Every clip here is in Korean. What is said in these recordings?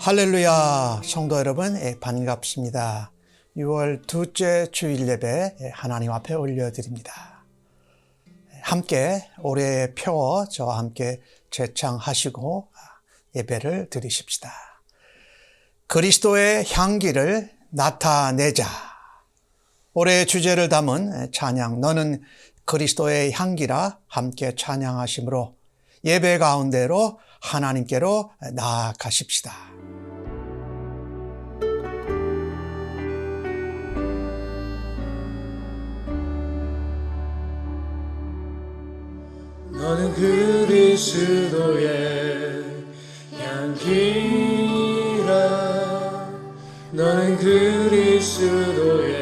할렐루야, 성도 여러분, 반갑습니다. 6월 둘째 주일 예배 하나님 앞에 올려드립니다. 함께 올해의 표 저와 함께 제창하시고 예배를 드리십시다. 그리스도의 향기를 나타내자. 올해의 주제를 담은 찬양, 너는 그리스도의 향기라 함께 찬양하심으로 예배 가운데로 하나님께로 나아가십시다. 너는 그리스도의 향기라. 너는 그리스도의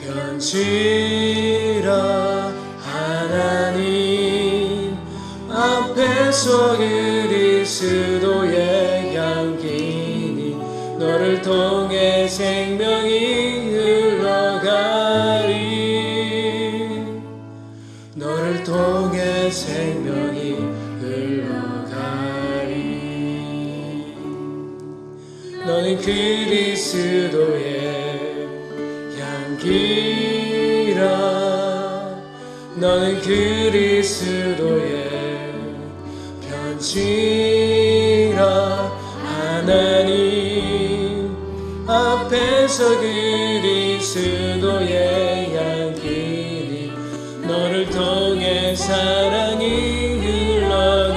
편지라. 하나님 앞에서 그리스도의 향기니 너를 통해 생명이 흘러가리. 너를 통해 생명이 흘러가리. 너는 그리스도의 향기라. 너는 그리스도의 편지라. 하나님 앞에서 그리스도의 향기니 너를 통해 사랑이 흘러가리.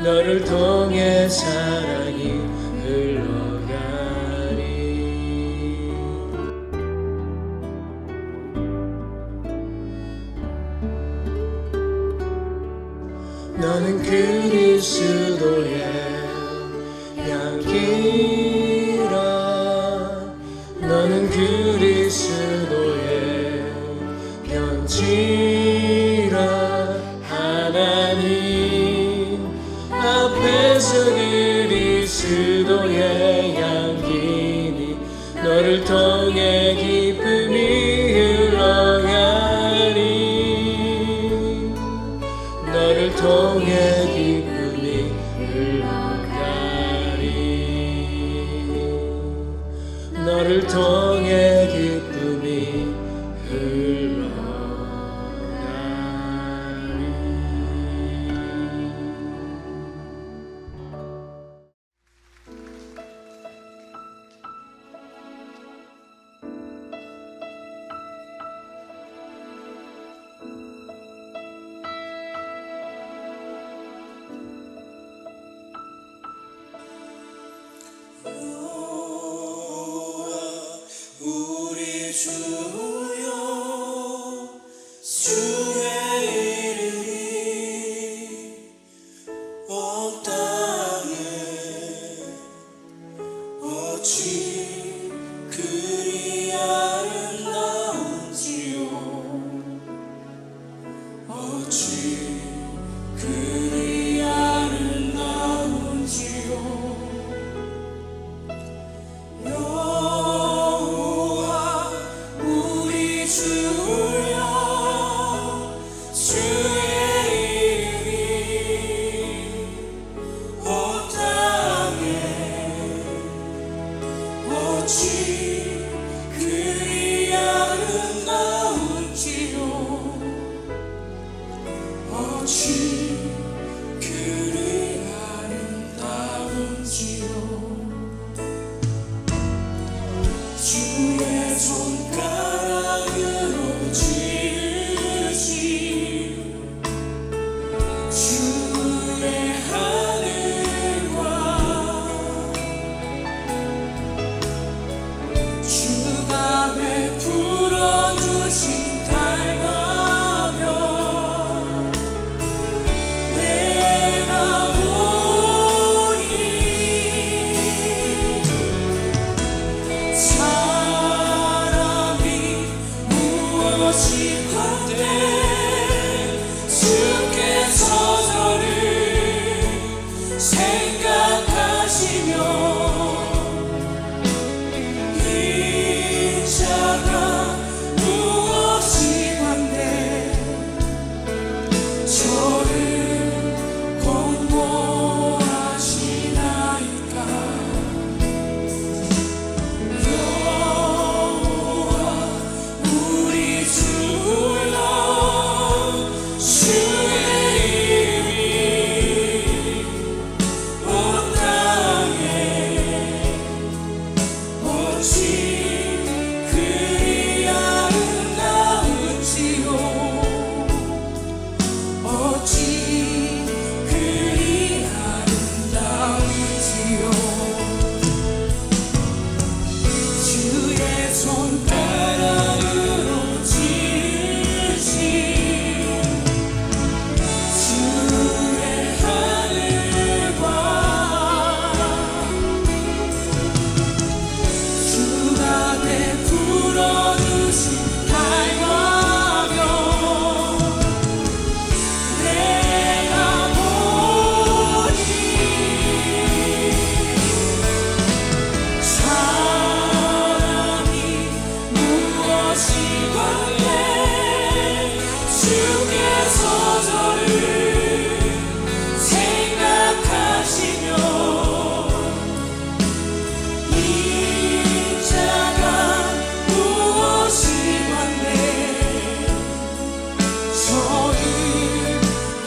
너를 통해 사랑이 흘러가리. 너는 그리스도의 향기라. 너는 그리스도의 편지라. 하나님 앞에서 그리스도의 향기니 너를 통해 기쁨이 흘러가리. 너를 통해 기쁨이 흘러가리. 너를 통해 기쁨이 흘러가리. 우리 주여 주의 이름이 온 땅에 어찌 그리 아름다운지요. 어찌 그리 아름다운지요. 주의 손가락으로 지으신 주의 하늘과 주가 베풀어 주신 달가며 내가 보니 손가락으로 지으신 주의 하늘과 주가 베풀어 주신 달과 별 내가 보니 사랑이 무엇이건데 주께서 저를 생각하시며 인자가 무엇이건데 저를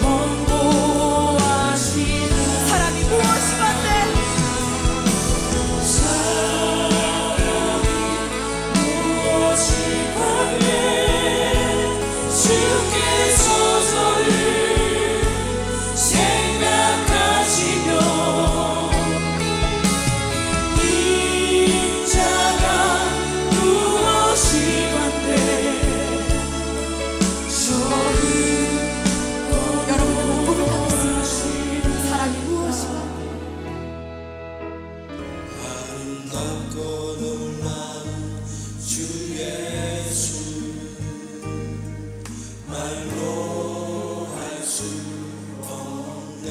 권고하시나 사람이 무엇이건데 무엇이건데 주께서 저를 생각하시며 인자가 무엇이건데 저를 여러분의 목을 닫겠습니다. 사랑이 무엇인가? 아름답고 놀라운 주 예수 말로 할 수 없네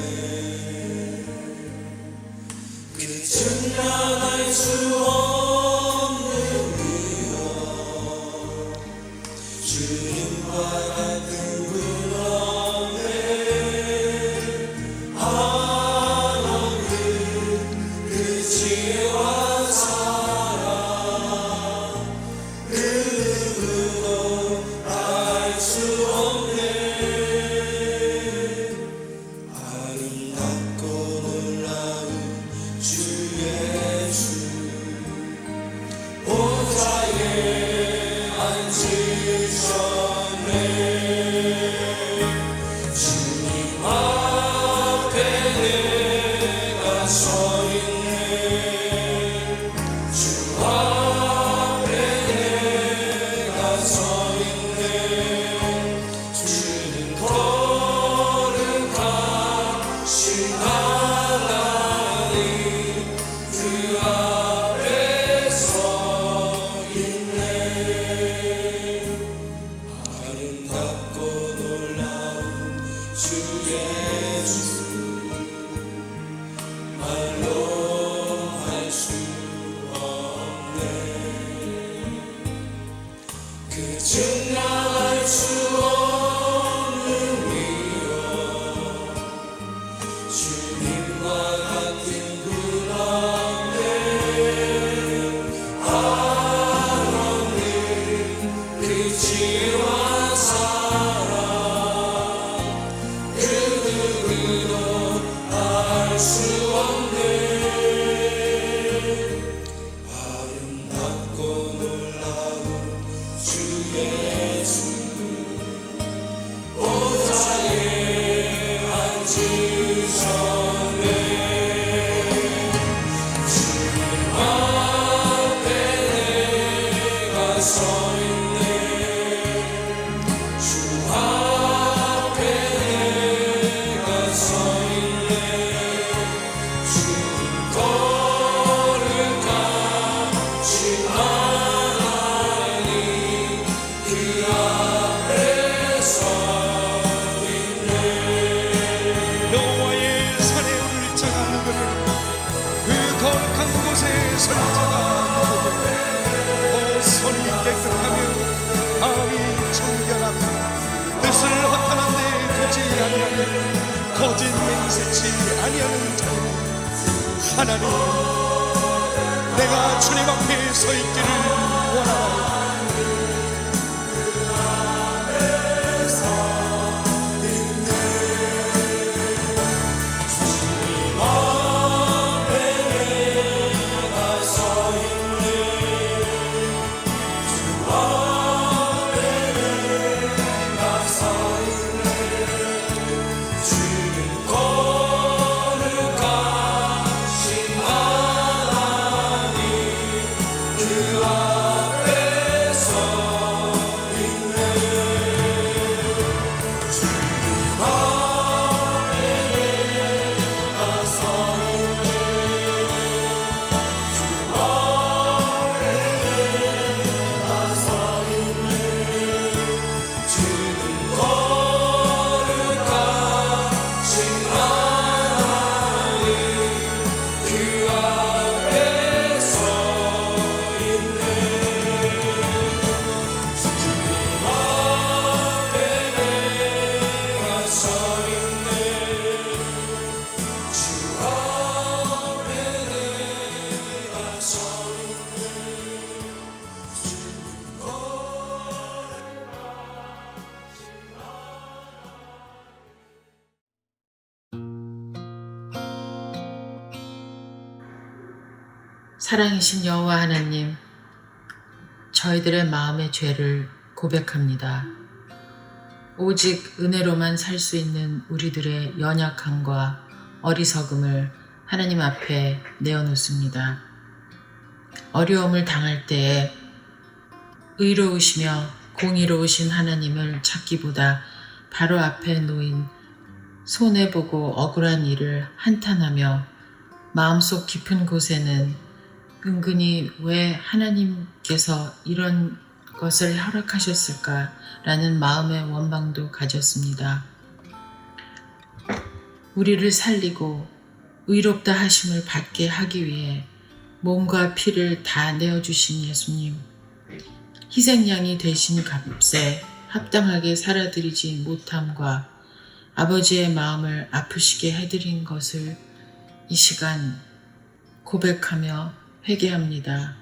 그 증명할 수 없는 위엄 주님과 같은 분 없네 하나님 그 지혜와 사랑 그 누구도 알 수 없네 아름답고 놀라운 주 예수 보좌에 앉으셨네 주님 앞에 내가 서 있네 주 앞에 내가 서 있네 주는 거룩하신 하나님 그 앞에 서 있네 아름답고 놀라운 주 예수 말로 할 수 없네 그 증명할 수 없는 위엄 주님과 같은 분 없네 하나님 그 지혜와 사랑 그 누구도 알 수 없네 아름답고 놀라운 주 예수 보좌에 앉으셨네 주님 앞에 내가 서 있네 주 앞에 내가 서 있네 주는 거룩하신 하나님 그 앞에 서 있네 여호와의 산에 오를 자가 누구를 그 거룩한 곳에 설 자가 누구를 손이 깨끗하며 마음이 청결하고 뜻을 허탄한 데 두지 아니하며 거짓 맹세치 아니하는 자는 하나님 내가 주님 앞에 서 있기를 원하나이다 거룩하신 하나님 그 사랑이신 여호와 하나님, 저희들의 마음의 죄를 고백합니다. 오직 은혜로만 살 수 있는 우리들의 연약함과 어리석음을 하나님 앞에 내어놓습니다. 어려움을 당할 때에 의로우시며 공의로우신 하나님을 찾기보다 바로 앞에 놓인 손해보고 억울한 일을 한탄하며 마음속 깊은 곳에는 은근히 왜 하나님께서 이런 것을 허락하셨을까라는 마음의 원망도 가졌습니다. 우리를 살리고 의롭다 하심을 받게 하기 위해 몸과 피를 다 내어주신 예수님, 희생양이 되신 값에 합당하게 살아드리지 못함과 아버지의 마음을 아프시게 해드린 것을 이 시간 고백하며 회개합니다.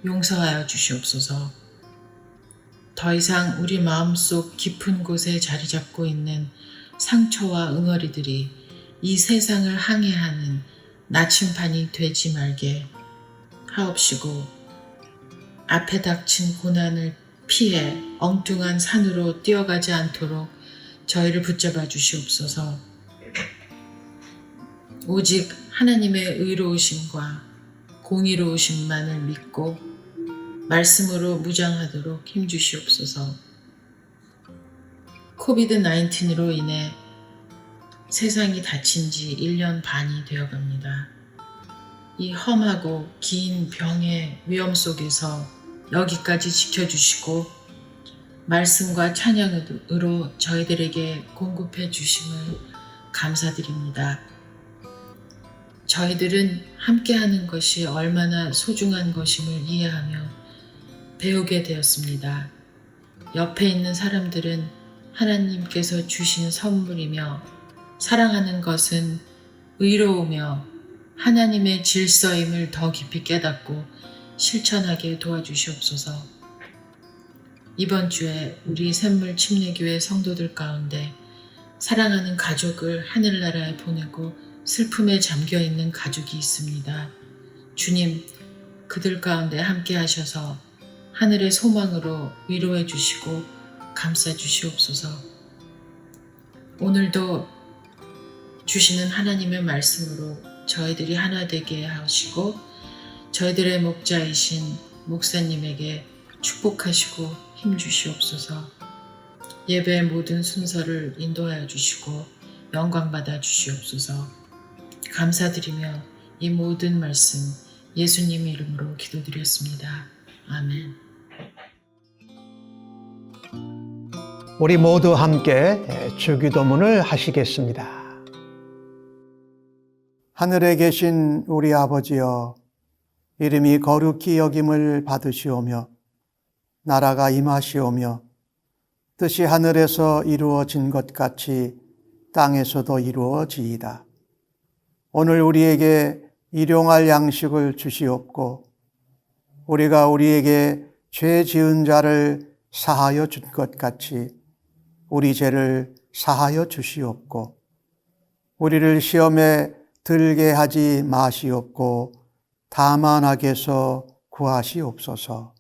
용서하여 주시옵소서. 더 이상 우리 마음속 깊은 곳에 자리 잡고 있는 상처와 응어리들이 이 세상을 항해하는 나침반이 되지 말게 하옵시고, 앞에 닥친 고난을 피해 엉뚱한 산으로 뛰어가지 않도록 저희를 붙잡아 주시옵소서. 오직 하나님의 의로우심과 공의로우심만을 믿고 말씀으로 무장하도록 힘주시옵소서. 코비드-19으로 인해 세상이 닫힌 지 1년 반이 되어갑니다. 이 험하고 긴 병의 위험 속에서 여기까지 지켜주시고 말씀과 찬양으로 저희들에게 공급해 주심을 감사드립니다. 저희들은 함께하는 것이 얼마나 소중한 것임을 이해하며 배우게 되었습니다. 옆에 있는 사람들은 하나님께서 주신 선물이며 사랑하는 것은 의로우며 하나님의 질서임을 더 깊이 깨닫고 실천하게 도와주시옵소서. 이번 주에 우리 샘물 침례교회 성도들 가운데 사랑하는 가족을 하늘나라에 보내고 슬픔에 잠겨있는 가족이 있습니다. 주님, 그들 가운데 함께 하셔서 하늘의 소망으로 위로해 주시고 감싸 주시옵소서. 오늘도 주시는 하나님의 말씀으로 저희들이 하나 되게 하시고 저희들의 목자이신 목사님에게 축복하시고 힘주시옵소서. 예배의 모든 순서를 인도하여 주시고 영광 받아 주시옵소서. 감사드리며 이 모든 말씀 예수님 이름으로 기도드렸습니다. 아멘. 우리 모두 함께 주기도문을 하시겠습니다. 하늘에 계신 우리 아버지여, 이름이 거룩히 여김을 받으시오며 나라가 임하시오며 뜻이 하늘에서 이루어진 것 같이 땅에서도 이루어지이다. 오늘 우리에게 일용할 양식을 주시옵고 우리가 우리에게 죄 지은 자를 사하여 준 것 같이 우리 죄를 사하여 주시옵고 우리를 시험에 들게 하지 마시옵고 다만 악에서 구하시옵소서.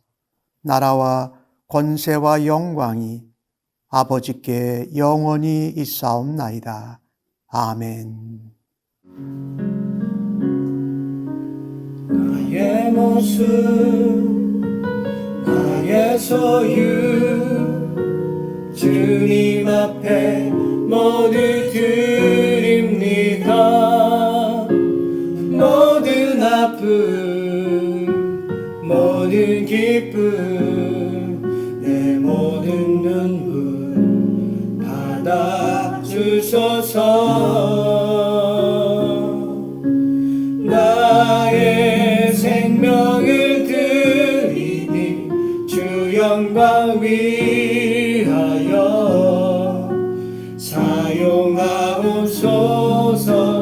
나라와 권세와 영광이 아버지께 영원히 있사옵나이다. 아멘. 나의 모습 나의 소유 주님 앞에 모두 드립니다. 모든 아픔 모든 기쁨 내 모든 눈물 받아 주소서. 나의 생명을 드리니 주 영광 위하여 사용하옵소서.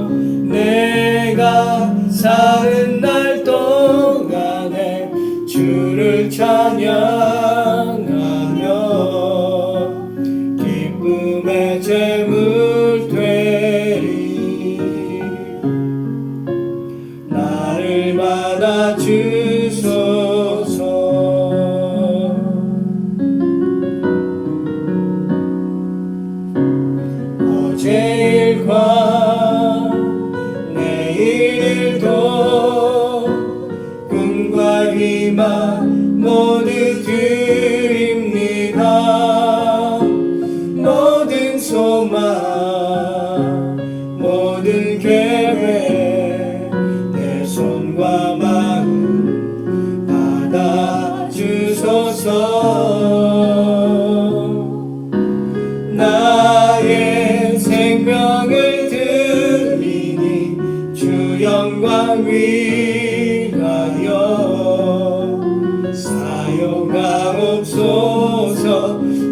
내가 사는 날 동안에 주를 찬양하며 기쁨의 제물 되리. 나를 받아 주 나의 생명을 드리니 주 영광 위하여 사용하옵소서.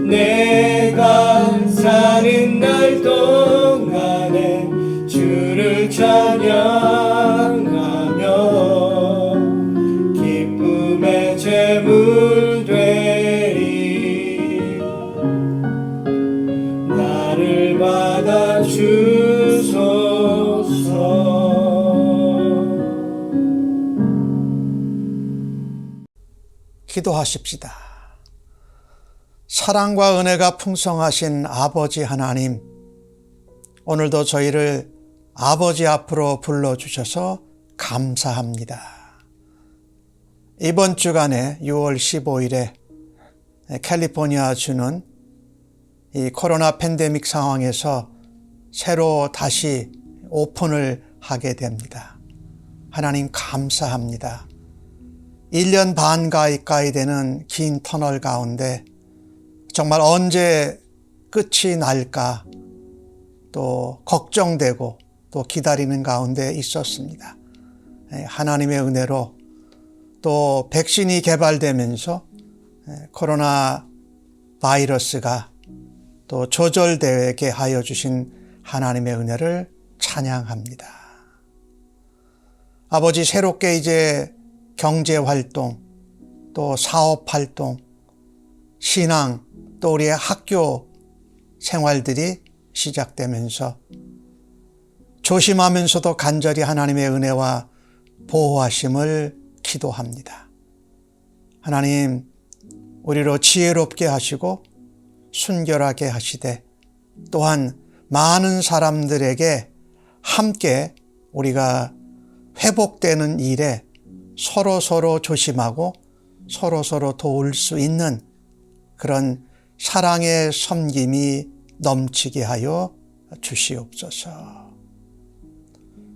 내가 사는 날 동안에 주를 찬양하며 기쁨의 제물 되리. 나를 받아 주소서. 기도하십시다. 사랑과 은혜가 풍성하신 아버지 하나님, 오늘도 저희를 아버지 앞으로 불러주셔서 감사합니다. 이번 주간에 6월 15일에 캘리포니아 주는 이 코로나 팬데믹 상황에서 새로 다시 오픈을 하게 됩니다. 하나님 감사합니다. 1년 반 가까이 되는 긴 터널 가운데 정말 언제 끝이 날까 또 걱정되고 또 기다리는 가운데 있었습니다. 하나님의 은혜로 또 백신이 개발되면서 코로나 바이러스가 또 조절되게 하여 주신 하나님의 은혜를 찬양합니다. 아버지, 새롭게 이제 경제활동, 또 사업활동, 신앙, 또 우리의 학교 생활들이 시작되면서 조심하면서도 간절히 하나님의 은혜와 보호하심을 기도합니다. 하나님, 우리로 지혜롭게 하시고 순결하게 하시되 또한 많은 사람들에게 함께 우리가 회복되는 일에 서로 조심하고 서로 도울 수 있는 그런 사랑의 섬김이 넘치게 하여 주시옵소서.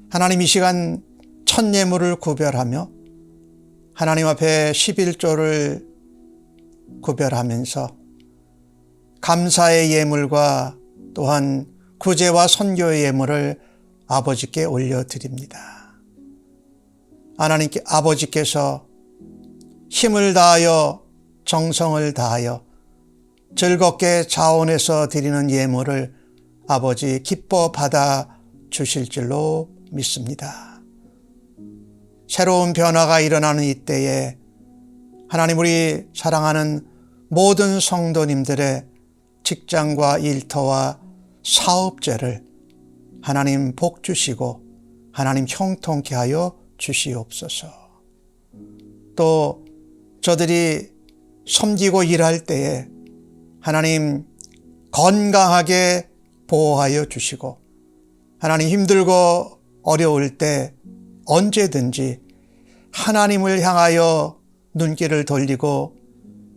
하나님, 이 시간 첫 예물을 구별하며 하나님 앞에 11조를 구별하면서 감사의 예물과 또한 구제와 선교의 예물을 아버지께 올려드립니다. 하나님께 아버지께서 힘을 다하여 정성을 다하여 즐겁게 자원해서 드리는 예물을 아버지 기뻐 받아 주실 줄로 믿습니다. 새로운 변화가 일어나는 이때에 하나님, 우리 사랑하는 모든 성도님들의 직장과 일터와 사업재를 하나님 복 주시고 하나님 형통케 하여 주시옵소서. 또 저들이 섬기고 일할 때에 하나님 건강하게 보호하여 주시고 하나님 힘들고 어려울 때 언제든지 하나님을 향하여 눈길을 돌리고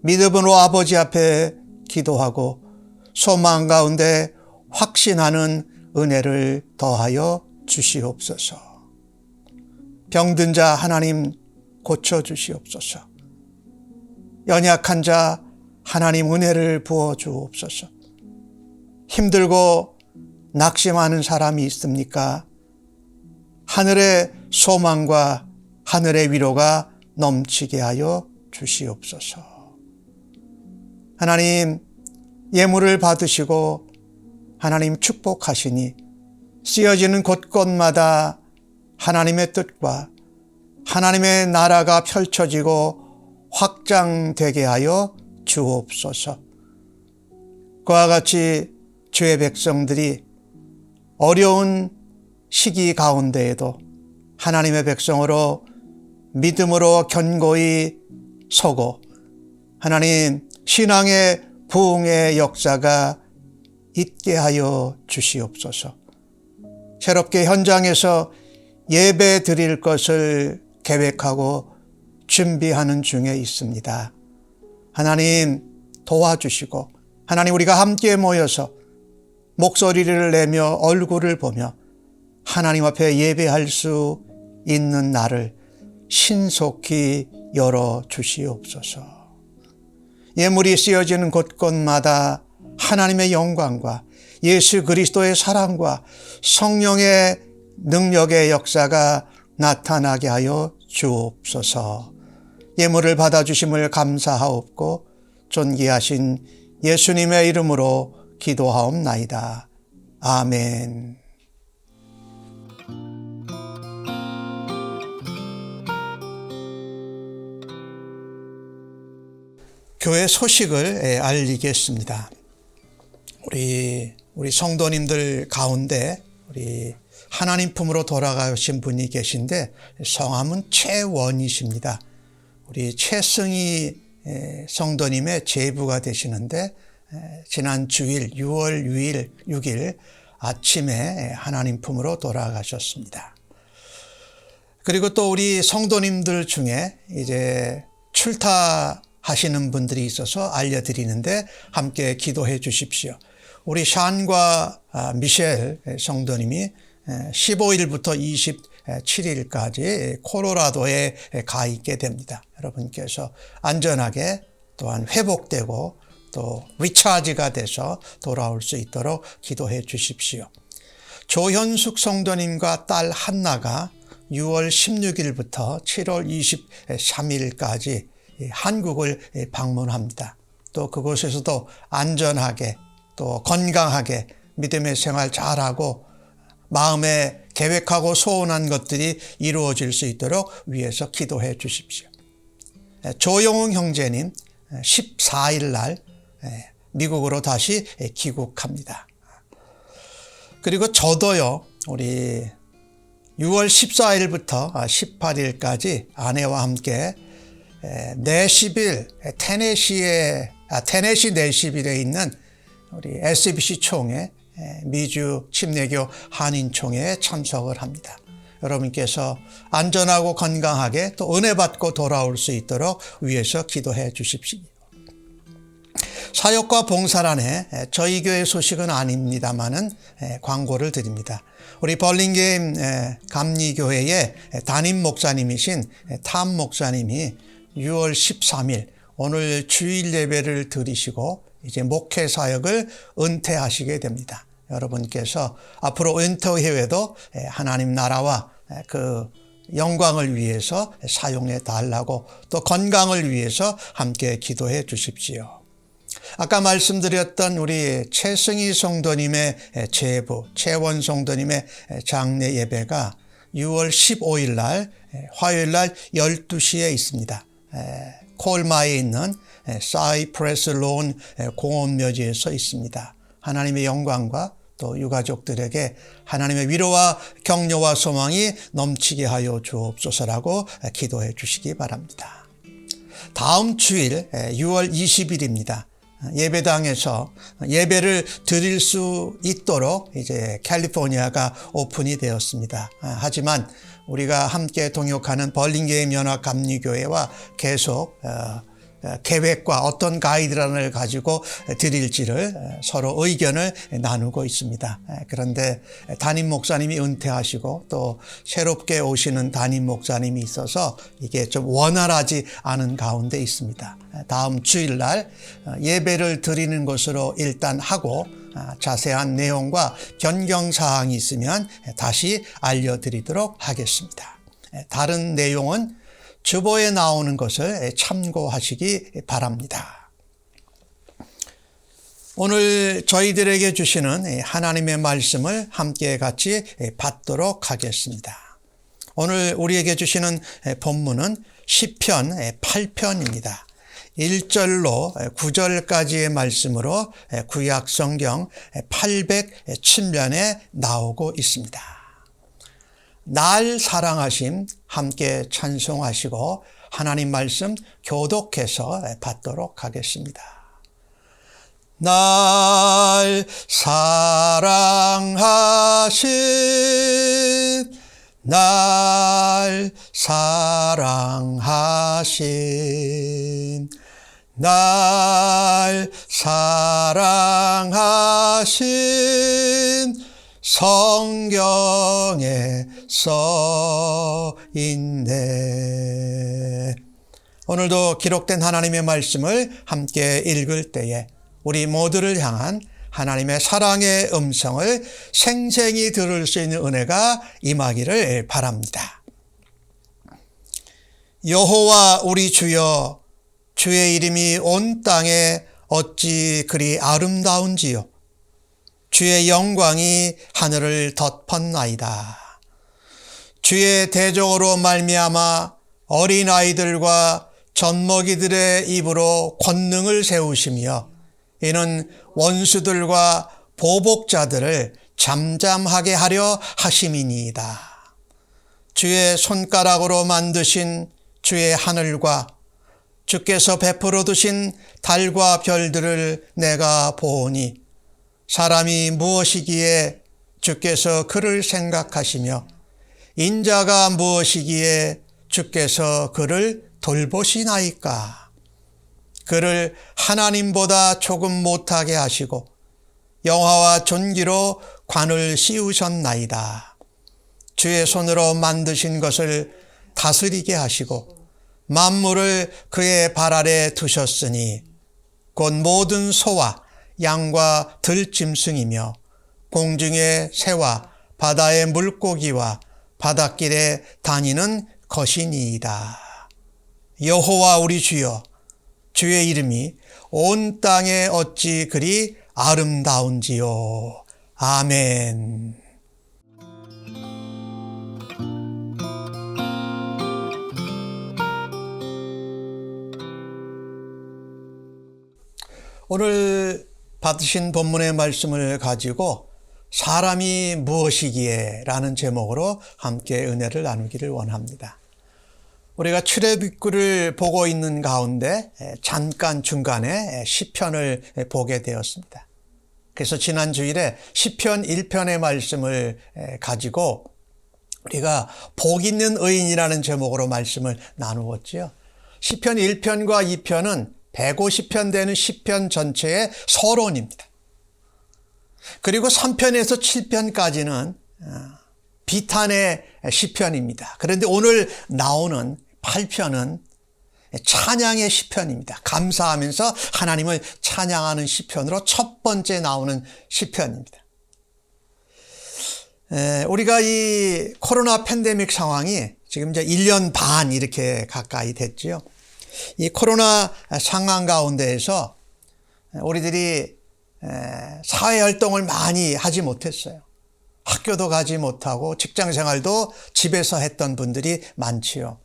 믿음으로 아버지 앞에 기도하고 소망 가운데 확신하는 은혜를 더하여 주시옵소서. 병든 자 하나님 고쳐주시옵소서. 연약한 자 하나님 은혜를 부어주옵소서. 힘들고 낙심하는 사람이 있습니까? 하늘의 소망과 하늘의 위로가 넘치게 하여 주시옵소서. 하나님, 예물을 받으시고 하나님 축복하시니 쓰여지는 곳곳마다 하나님의 뜻과 하나님의 나라가 펼쳐지고 확장되게 하여 주옵소서. 그와 같이 주의 백성들이 어려운 시기 가운데에도 하나님의 백성으로 믿음으로 견고히 서고 하나님 신앙의 부흥의 역사가 있게 하여 주시옵소서. 새롭게 현장에서 예배 드릴 것을 계획하고 준비하는 중에 있습니다. 하나님 도와주시고 하나님 우리가 함께 모여서 목소리를 내며 얼굴을 보며 하나님 앞에 예배할 수 있는 날을 신속히 열어 주시옵소서. 예물이 쓰여지는 곳곳마다 하나님의 영광과 예수 그리스도의 사랑과 성령의 능력의 역사가 나타나게 하여 주옵소서. 예물을 받아주심을 감사하옵고 존귀하신 예수님의 이름으로 기도하옵나이다. 아멘. 교회 소식을 알리겠습니다. 우리 성도님들 가운데 우리 하나님 품으로 돌아가신 분이 계신데 성함은 최원이십니다. 우리 최승희 성도님의 제부가 되시는데 지난 주일 6월 6일 아침에 하나님 품으로 돌아가셨습니다. 그리고 또 우리 성도님들 중에 이제 출타하시는 분들이 있어서 알려드리는데 함께 기도해 주십시오. 우리 샨과 미셸 성도님이 15일부터 27일까지 콜로라도에 가 있게 됩니다. 여러분께서 안전하게 또한 회복되고 또 리차지가 돼서 돌아올 수 있도록 기도해 주십시오. 조현숙 성도님과 딸 한나가 6월 16일부터 7월 23일까지 한국을 방문합니다. 또 그곳에서도 안전하게 또 건강하게 믿음의 생활 잘하고 마음에 계획하고 소원한 것들이 이루어질 수 있도록 위해서 기도해 주십시오. 조영웅 형제님 14일 날 미국으로 다시 귀국합니다. 그리고 저도요, 우리 6월 14일부터 18일까지 아내와 함께 내시빌, 테네시 내시빌에 있는 우리 SBC 총회, 미주 침례교 한인총회에 참석을 합니다. 여러분께서 안전하고 건강하게 또 은혜 받고 돌아올 수 있도록 위해서 기도해 주십시오. 사역과 봉사란에 저희 교회 소식은 아닙니다만은 광고를 드립니다. 우리 벌링게임 감리교회의 담임 목사님이신 탐 목사님이 6월 13일 오늘 주일 예배를 드리시고 이제 목회 사역을 은퇴하시게 됩니다. 여러분께서 앞으로 은퇴 후에도 하나님 나라와 그 영광을 위해서 사용해 달라고 또 건강을 위해서 함께 기도해 주십시오. 아까 말씀드렸던 우리 최승희 성도님의 제부, 최원 성도님의 장례 예배가 6월 15일 날 화요일 날 12시에 있습니다. 콜마에 있는 사이프레스 론 공원묘지에서 있습니다. 하나님의 영광과 또 유가족들에게 하나님의 위로와 격려와 소망이 넘치게 하여 주옵소서라고 기도해 주시기 바랍니다. 다음 주일 6월 20일입니다. 예배당에서 예배를 드릴 수 있도록 이제 캘리포니아가 오픈이 되었습니다. 하지만 우리가 함께 동역하는 벌링게임 연합 감리교회와 계속 계획과 어떤 가이드라인을 가지고 드릴지를 서로 의견을 나누고 있습니다. 그런데 담임 목사님이 은퇴하시고 또 새롭게 오시는 담임 목사님이 있어서 이게 좀 원활하지 않은 가운데 있습니다. 다음 주일날 예배를 드리는 것으로 일단 하고 자세한 내용과 변경사항이 있으면 다시 알려드리도록 하겠습니다. 다른 내용은 주보에 나오는 것을 참고하시기 바랍니다. 오늘 저희들에게 주시는 하나님의 말씀을 함께 같이 받도록 하겠습니다. 오늘 우리에게 주시는 본문은 시편 8편입니다. 1절로 9절까지의 말씀으로 구약 성경 807면에 나오고 있습니다. 날 사랑하심 함께 찬송하시고 하나님 말씀 교독해서 받도록 하겠습니다. 날 사랑하심 날 사랑하심 날 사랑하심 성경에 써 있네. 오늘도 기록된 하나님의 말씀을 함께 읽을 때에 우리 모두를 향한 하나님의 사랑의 음성을 생생히 들을 수 있는 은혜가 임하기를 바랍니다. 여호와 우리 주여, 주의 이름이 온 땅에 어찌 그리 아름다운지요. 주의 영광이 하늘을 덮었나이다. 주의 대적으로 말미암아 어린아이들과 젖먹이들의 입으로 권능을 세우시며 이는 원수들과 보복자들을 잠잠하게 하려 하심이니이다. 주의 손가락으로 만드신 주의 하늘과 주께서 베풀어 두신 달과 별들을 내가 보오니 사람이 무엇이기에 주께서 그를 생각하시며 인자가 무엇이기에 주께서 그를 돌보시나이까. 그를 하나님보다 조금 못하게 하시고 영화와 존귀로 관을 씌우셨나이다. 주의 손으로 만드신 것을 다스리게 하시고 만물을 그의 발 아래 두셨으니 곧 모든 소와 양과 들짐승이며 공중의 새와 바다의 물고기와 바닷길에 다니는 것이니이다. 여호와 우리 주여, 주의 이름이 온 땅에 어찌 그리 아름다운지요. 아멘. 오늘 받으신 본문의 말씀을 가지고 사람이 무엇이기에 라는 제목으로 함께 은혜를 나누기를 원합니다. 우리가 출애굽기를 보고 있는 가운데 잠깐 중간에 시편을 보게 되었습니다. 그래서 지난 주일에 시편 1편의 말씀을 가지고 우리가 복 있는 의인이라는 제목으로 말씀을 나누었지요. 시편 1편과 2편은 150편 되는 시편 전체의 서론입니다. 그리고 3편에서 7편까지는 비탄의 시편입니다. 그런데 오늘 나오는 8편은 찬양의 시편입니다. 감사하면서 하나님을 찬양하는 시편으로 첫 번째 나오는 시편입니다. 우리가 이 코로나 팬데믹 상황이 지금 이제 1년 반 이렇게 가까이 됐지요. 이 코로나 상황 가운데에서 우리들이 사회활동을 많이 하지 못했어요. 학교도 가지 못하고 직장생활도 집에서 했던 분들이 많지요.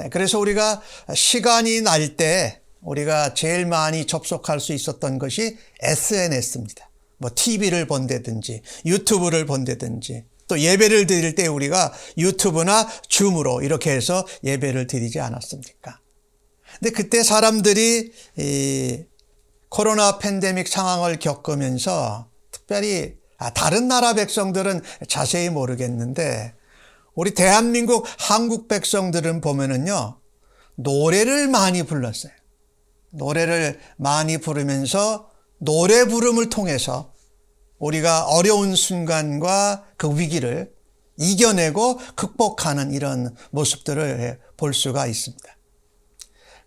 그래서 우리가 시간이 날 때 우리가 제일 많이 접속할 수 있었던 것이 SNS입니다. 뭐 TV를 본다든지 유튜브를 본다든지 또 예배를 드릴 때 우리가 유튜브나 줌으로 이렇게 해서 예배를 드리지 않았습니까? 근데 그때 사람들이 이 코로나 팬데믹 상황을 겪으면서 특별히 다른 나라 백성들은 자세히 모르겠는데 우리 대한민국 한국 백성들은 보면은요 노래를 많이 불렀어요. 노래를 많이 부르면서 노래 부름을 통해서 우리가 어려운 순간과 그 위기를 이겨내고 극복하는 이런 모습들을 볼 수가 있습니다.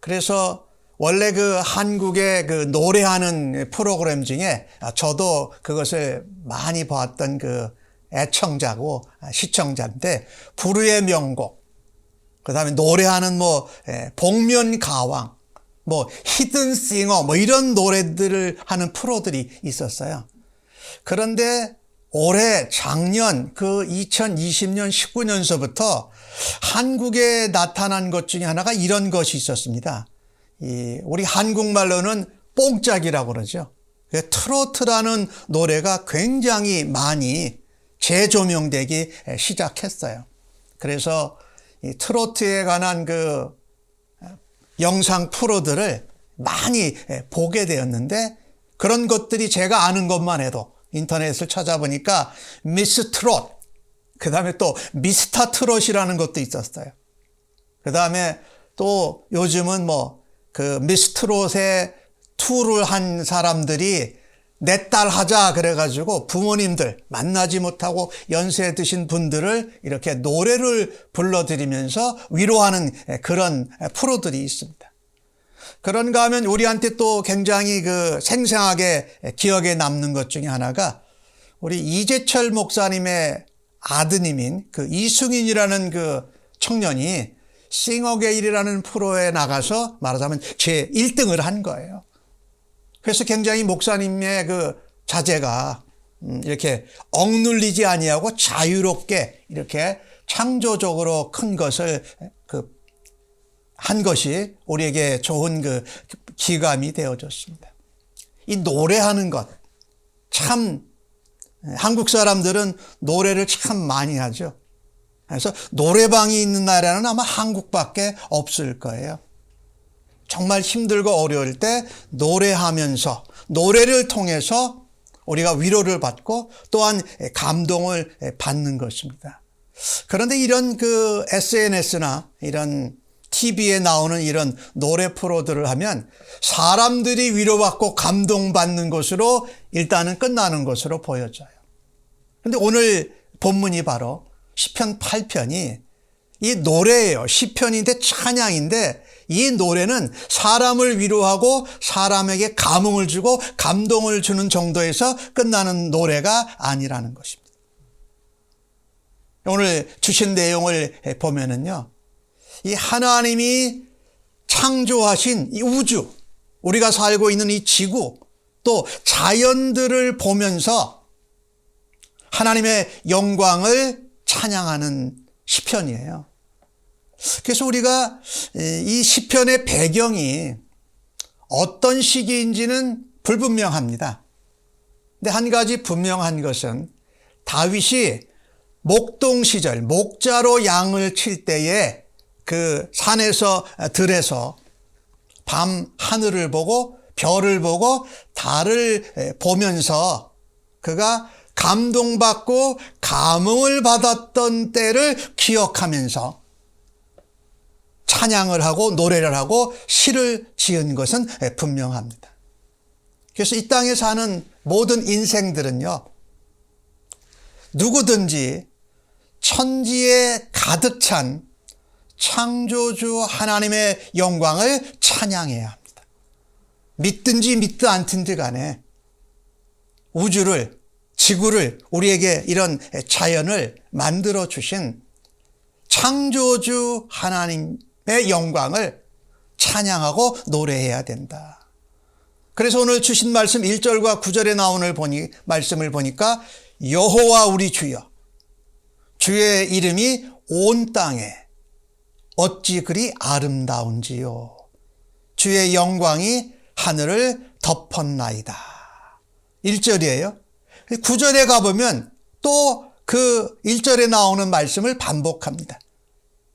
그래서 원래 그 한국의 그 노래하는 프로그램 중에 저도 그것을 많이 봤던 그 애청자고 시청자인데 불후의 명곡, 그 다음에 노래하는 뭐 복면가왕, 뭐 히든싱어 뭐 이런 노래들을 하는 프로들이 있었어요. 그런데 올해 작년 그 2020년 19년서부터 한국에 나타난 것 중에 하나가 이런 것이 있었습니다. 우리 한국말로는 뽕짝이라고 그러죠. 트로트라는 노래가 굉장히 많이 재조명되기 시작했어요. 그래서 이 트로트에 관한 그 영상 프로들을 많이 보게 되었는데 그런 것들이 제가 아는 것만 해도 인터넷을 찾아보니까 미스 트롯, 그 다음에 또 미스터 트롯이라는 것도 있었어요. 그 다음에 또 요즘은 뭐 그 미스 트롯의 투를 한 사람들이 내 딸 하자 그래가지고 부모님들 만나지 못하고 연세 드신 분들을 이렇게 노래를 불러드리면서 위로하는 그런 프로들이 있습니다. 그런가 하면 우리한테 또 굉장히 생생하게 기억에 남는 것 중에 하나가 우리 이재철 목사님의 아드님인 이승인이라는 청년이 싱어게일이라는 프로에 나가서 말하자면 제 1등을 한 거예요. 그래서 굉장히 목사님의 자제가 이렇게 억눌리지 아니하고 자유롭게 이렇게 창조적으로 큰 것을 한 것이 우리에게 좋은 기감이 되어졌습니다. 이 노래하는 것, 참 한국 사람들은 노래를 참 많이 하죠. 그래서 노래방이 있는 나라는 아마 한국밖에 없을 거예요. 정말 힘들고 어려울 때 노래하면서 노래를 통해서 우리가 위로를 받고 또한 감동을 받는 것입니다. 그런데 이런 SNS나 이런 TV에 나오는 이런 노래 프로들을 하면 사람들이 위로받고 감동받는 것으로 일단은 끝나는 것으로 보여져요. 그런데 오늘 본문이 바로 시편 8편이 이 노래예요. 시편인데 찬양인데 이 노래는 사람을 위로하고 사람에게 감흥을 주고 감동을 주는 정도에서 끝나는 노래가 아니라는 것입니다. 오늘 주신 내용을 보면은요, 이 하나님이 창조하신 이 우주, 우리가 살고 있는 이 지구, 또 자연들을 보면서 하나님의 영광을 찬양하는 시편이에요. 그래서 우리가 이 시편의 배경이 어떤 시기인지는 불분명합니다. 근데 한 가지 분명한 것은 다윗이 목동 시절, 목자로 양을 칠 때에 산에서 들에서 밤 하늘을 보고 별을 보고 달을 보면서 그가 감동받고 감흥을 받았던 때를 기억하면서 찬양을 하고 노래를 하고 시를 지은 것은 분명합니다. 그래서 이 땅에 사는 모든 인생들은요, 누구든지 천지에 가득 찬 창조주 하나님의 영광을 찬양해야 합니다. 믿든지 믿지 않든지 간에 우주를, 지구를, 우리에게 이런 자연을 만들어 주신 창조주 하나님의 영광을 찬양하고 노래해야 된다. 그래서 오늘 주신 말씀 1절과 9절에 나오는 말씀을 보니까 여호와 우리 주여, 주의 이름이 온 땅에 어찌 그리 아름다운지요. 주의 영광이 하늘을 덮었나이다. 1절이에요. 9절에 가보면 또 1절에 나오는 말씀을 반복합니다.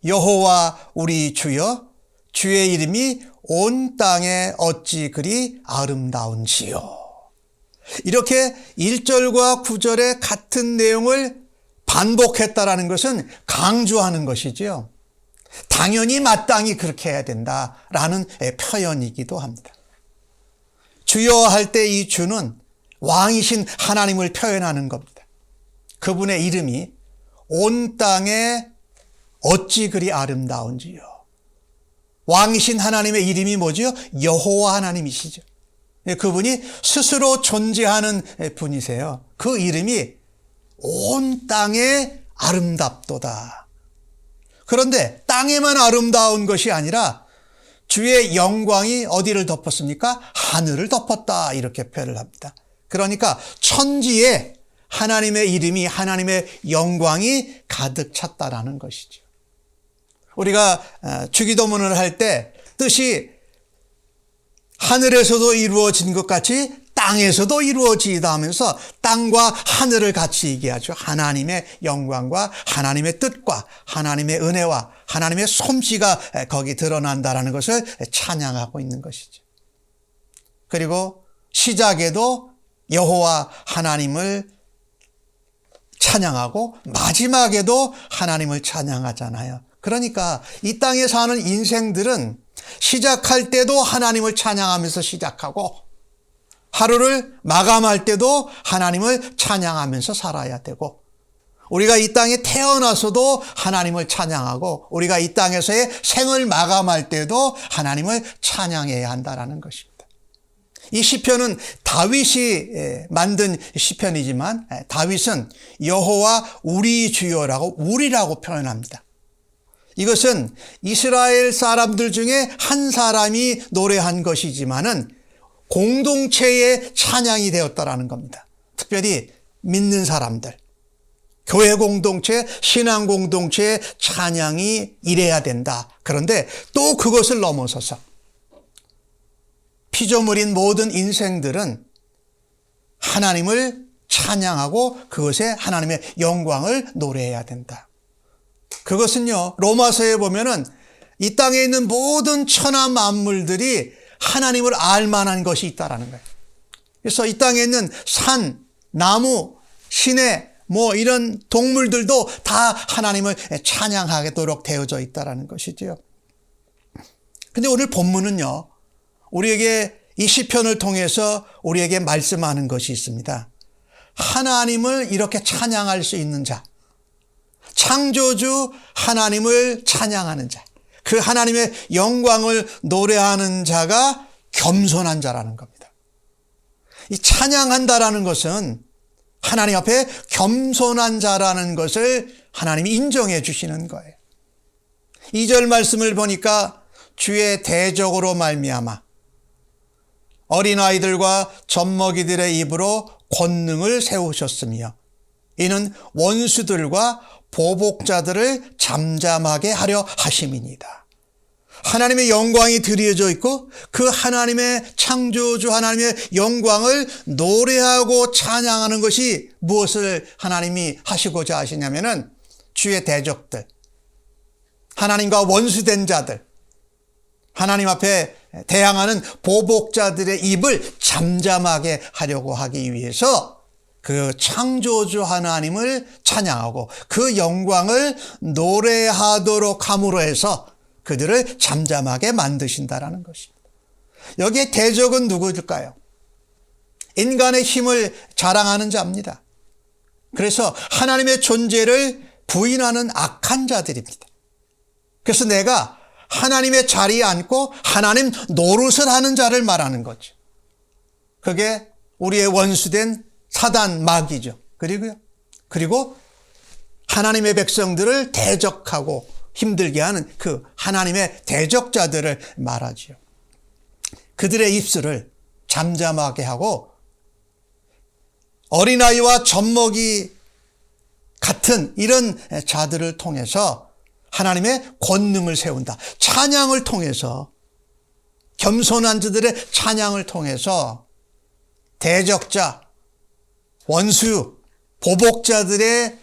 여호와 우리 주여, 주의 이름이 온 땅에 어찌 그리 아름다운지요. 이렇게 1절과 9절의 같은 내용을 반복했다라는 것은 강조하는 것이지요. 당연히 마땅히 그렇게 해야 된다라는 표현이기도 합니다. 주여 할 때 이 주는 왕이신 하나님을 표현하는 겁니다. 그분의 이름이 온 땅에 어찌 그리 아름다운지요. 왕이신 하나님의 이름이 뭐지요? 여호와 하나님이시죠. 그분이 스스로 존재하는 분이세요. 그 이름이 온 땅에 아름답도다. 그런데 땅에만 아름다운 것이 아니라 주의 영광이 어디를 덮었습니까? 하늘을 덮었다, 이렇게 표현을 합니다. 그러니까 천지에 하나님의 이름이, 하나님의 영광이 가득 찼다라는 것이죠. 우리가 주기도문을 할 때 뜻이 하늘에서도 이루어진 것 같이 땅에서도 이루어지다 하면서 땅과 하늘을 같이 얘기하죠. 하나님의 영광과 하나님의 뜻과 하나님의 은혜와 하나님의 솜씨가 거기 드러난다라는 것을 찬양하고 있는 것이죠. 그리고 시작에도 여호와 하나님을 찬양하고 마지막에도 하나님을 찬양하잖아요. 그러니까 이 땅에 사는 인생들은 시작할 때도 하나님을 찬양하면서 시작하고 하루를 마감할 때도 하나님을 찬양하면서 살아야 되고, 우리가 이 땅에 태어나서도 하나님을 찬양하고, 우리가 이 땅에서의 생을 마감할 때도 하나님을 찬양해야 한다는 것입니다. 이 시편은 다윗이 만든 시편이지만, 다윗은 여호와 우리 주여라고 우리라고 표현합니다. 이것은 이스라엘 사람들 중에 한 사람이 노래한 것이지만은 공동체의 찬양이 되었다라는 겁니다. 특별히 믿는 사람들, 교회 공동체, 신앙 공동체의 찬양이 이래야 된다. 그런데 또 그것을 넘어서서 피조물인 모든 인생들은 하나님을 찬양하고 그것에 하나님의 영광을 노래해야 된다. 그것은요, 로마서에 보면은 이 땅에 있는 모든 천하 만물들이 하나님을 알 만한 것이 있다라는 거예요. 그래서 이 땅에 있는 산, 나무, 시내, 이런 동물들도 다 하나님을 찬양하도록 되어져 있다라는 것이지요. 근데 오늘 본문은요, 우리에게 이 시편을 통해서 우리에게 말씀하는 것이 있습니다. 하나님을 이렇게 찬양할 수 있는 자, 창조주 하나님을 찬양하는 자, 그 하나님의 영광을 노래하는 자가 겸손한 자라는 겁니다. 이 찬양한다라는 것은 하나님 앞에 겸손한 자라는 것을 하나님이 인정해 주시는 거예요. 2절 말씀을 보니까 주의 대적으로 말미암아 어린아이들과 젖먹이들의 입으로 권능을 세우셨으며 이는 원수들과 보복자들을 잠잠하게 하려 하심이니이다. 하나님의 영광이 드려져 있고 그 하나님의 창조주 하나님의 영광을 노래하고 찬양하는 것이 무엇을 하나님이 하시고자 하시냐면은 주의 대적들, 하나님과 원수된 자들, 하나님 앞에 대항하는 보복자들의 입을 잠잠하게 하려고 하기 위해서 그 창조주 하나님을 찬양하고 그 영광을 노래하도록 함으로 해서 그들을 잠잠하게 만드신다라는 것입니다. 여기에 대적은 누구일까요? 인간의 힘을 자랑하는 자입니다. 그래서 하나님의 존재를 부인하는 악한 자들입니다. 그래서 내가 하나님의 자리에 앉고 하나님 노릇을 하는 자를 말하는 거죠. 그게 우리의 원수된 사단 마귀죠. 그리고 하나님의 백성들을 대적하고 힘들게 하는 그 하나님의 대적자들을 말하지요. 그들의 입술을 잠잠하게 하고 어린아이와 젖먹이 같은 이런 자들을 통해서 하나님의 권능을 세운다. 찬양을 통해서, 겸손한 자들의 찬양을 통해서 대적자, 원수, 보복자들의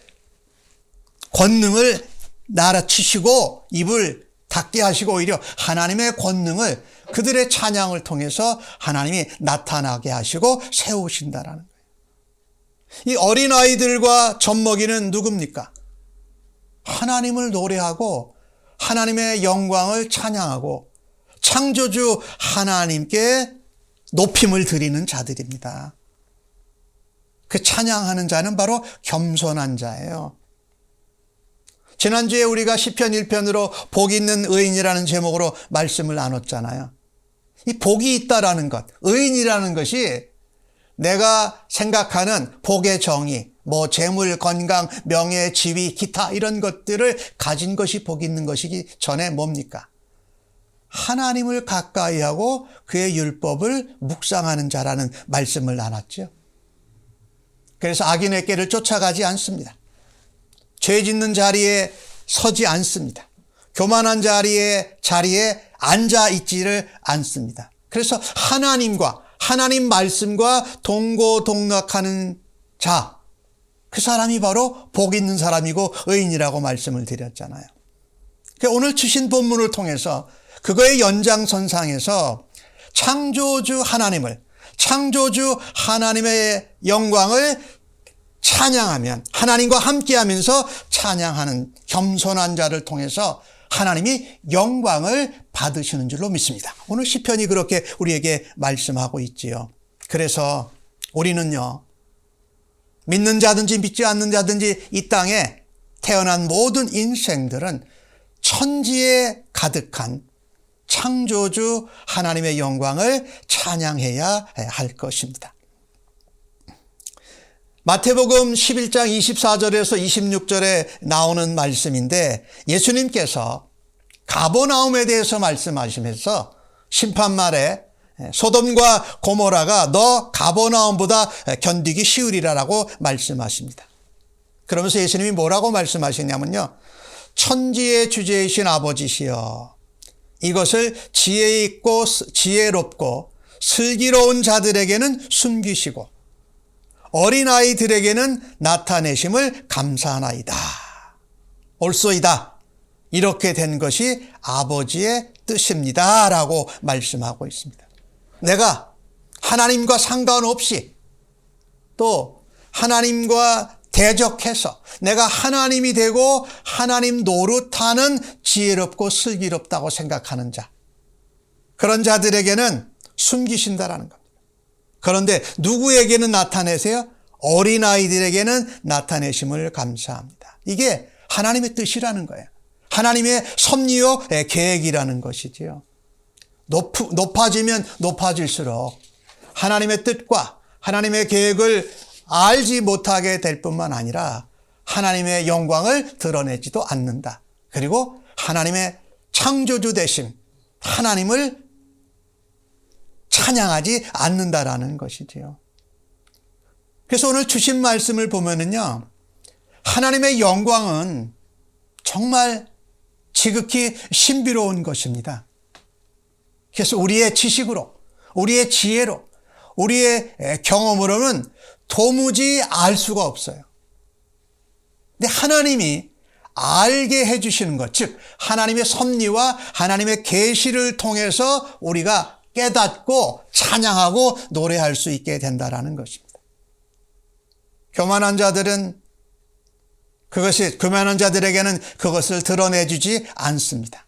권능을 날아치시고 입을 닫게 하시고 오히려 하나님의 권능을 그들의 찬양을 통해서 하나님이 나타나게 하시고 세우신다라는 거예요. 이 어린아이들과 젖먹이는 누굽니까? 하나님을 노래하고 하나님의 영광을 찬양하고 창조주 하나님께 높임을 드리는 자들입니다. 그 찬양하는 자는 바로 겸손한 자예요. 지난주에 우리가 시편 1편으로 복 있는 의인이라는 제목으로 말씀을 나눴잖아요. 이 복이 있다라는 것, 의인이라는 것이 내가 생각하는 복의 정의, 재물, 건강, 명예, 지위, 기타 이런 것들을 가진 것이 복 있는 것이기 전에 뭡니까? 하나님을 가까이 하고 그의 율법을 묵상하는 자라는 말씀을 나눴죠. 그래서 악인의 길을 쫓아가지 않습니다. 죄 짓는 자리에 서지 않습니다. 교만한 자리에 앉아 있지를 않습니다. 그래서 하나님과 하나님 말씀과 동고동락하는 자, 그 사람이 바로 복 있는 사람이고 의인이라고 말씀을 드렸잖아요. 오늘 주신 본문을 통해서 그거의 연장선상에서 창조주 하나님의 영광을 찬양하면, 하나님과 함께하면서 찬양하는 겸손한 자를 통해서 하나님이 영광을 받으시는 줄로 믿습니다. 오늘 시편이 그렇게 우리에게 말씀하고 있지요. 그래서 우리는요, 믿는 자든지 믿지 않는 자든지 이 땅에 태어난 모든 인생들은 천지에 가득한 창조주 하나님의 영광을 찬양해야 할 것입니다. 마태복음 11장 24절에서 26절에 나오는 말씀인데, 예수님께서 가버나움에 대해서 말씀하시면서 심판말에 소돔과 고모라가 너 가버나움보다 견디기 쉬우리라라고 말씀하십니다. 그러면서 예수님이 뭐라고 말씀하시냐면요, 천지의 주제이신 아버지시여, 이것을 지혜 있고 지혜롭고 슬기로운 자들에게는 숨기시고 어린아이들에게는 나타내심을 감사하나이다. 옳소이다. 이렇게 된 것이 아버지의 뜻입니다. 라고 말씀하고 있습니다. 내가 하나님과 상관없이 또 하나님과 대적해서 내가 하나님이 되고 하나님 노릇하는 지혜롭고 슬기롭다고 생각하는 자, 그런 자들에게는 숨기신다라는 겁니다. 그런데 누구에게는 나타내세요? 어린아이들에게는 나타내심을 감사합니다. 이게 하나님의 뜻이라는 거예요. 하나님의 섭리요 계획이라는 것이지요. 높아지면 높아질수록 하나님의 뜻과 하나님의 계획을 알지 못하게 될 뿐만 아니라 하나님의 영광을 드러내지도 않는다. 그리고 하나님의 창조주 되심, 하나님을 찬양하지 않는다라는 것이지요. 그래서 오늘 주신 말씀을 보면은요, 하나님의 영광은 정말 지극히 신비로운 것입니다. 그래서 우리의 지식으로, 우리의 지혜로, 우리의 경험으로는 도무지 알 수가 없어요. 근데 하나님이 알게 해주시는 것, 즉 하나님의 섭리와 하나님의 계시를 통해서 우리가 깨닫고 찬양하고 노래할 수 있게 된다라는 것입니다. 교만한 자들에게는 그것을 드러내주지 않습니다.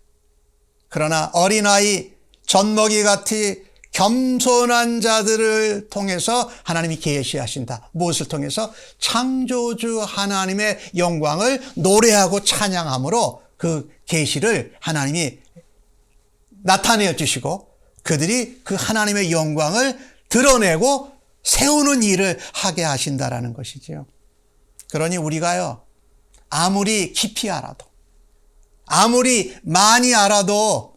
그러나 어린아이, 젖먹이 같이 겸손한 자들을 통해서 하나님이 계시하신다. 무엇을 통해서? 창조주 하나님의 영광을 노래하고 찬양함으로 그 계시를 하나님이 나타내 주시고 그들이 그 하나님의 영광을 드러내고 세우는 일을 하게 하신다라는 것이지요. 그러니 우리가요, 아무리 깊이 알아도, 아무리 많이 알아도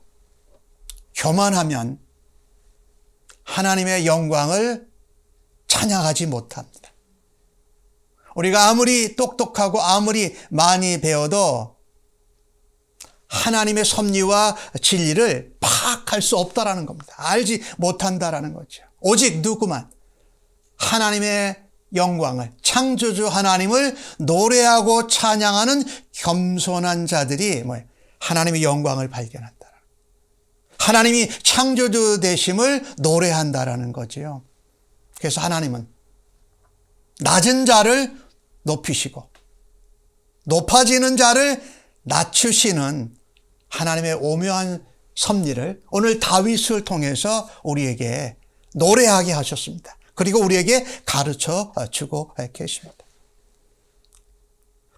교만하면 하나님의 영광을 찬양하지 못합니다. 우리가 아무리 똑똑하고 아무리 많이 배워도 하나님의 섭리와 진리를 파악할 수 없다라는 겁니다. 알지 못한다라는 거죠. 오직 누구만 하나님의 영광을, 창조주 하나님을 노래하고 찬양하는 겸손한 자들이 하나님의 영광을 발견한다. 하나님이 창조주 되심을 노래한다라는 거지요. 그래서 하나님은 낮은 자를 높이시고 높아지는 자를 낮추시는 하나님의 오묘한 섭리를 오늘 다윗을 통해서 우리에게 노래하게 하셨습니다. 그리고 우리에게 가르쳐 주고 계십니다.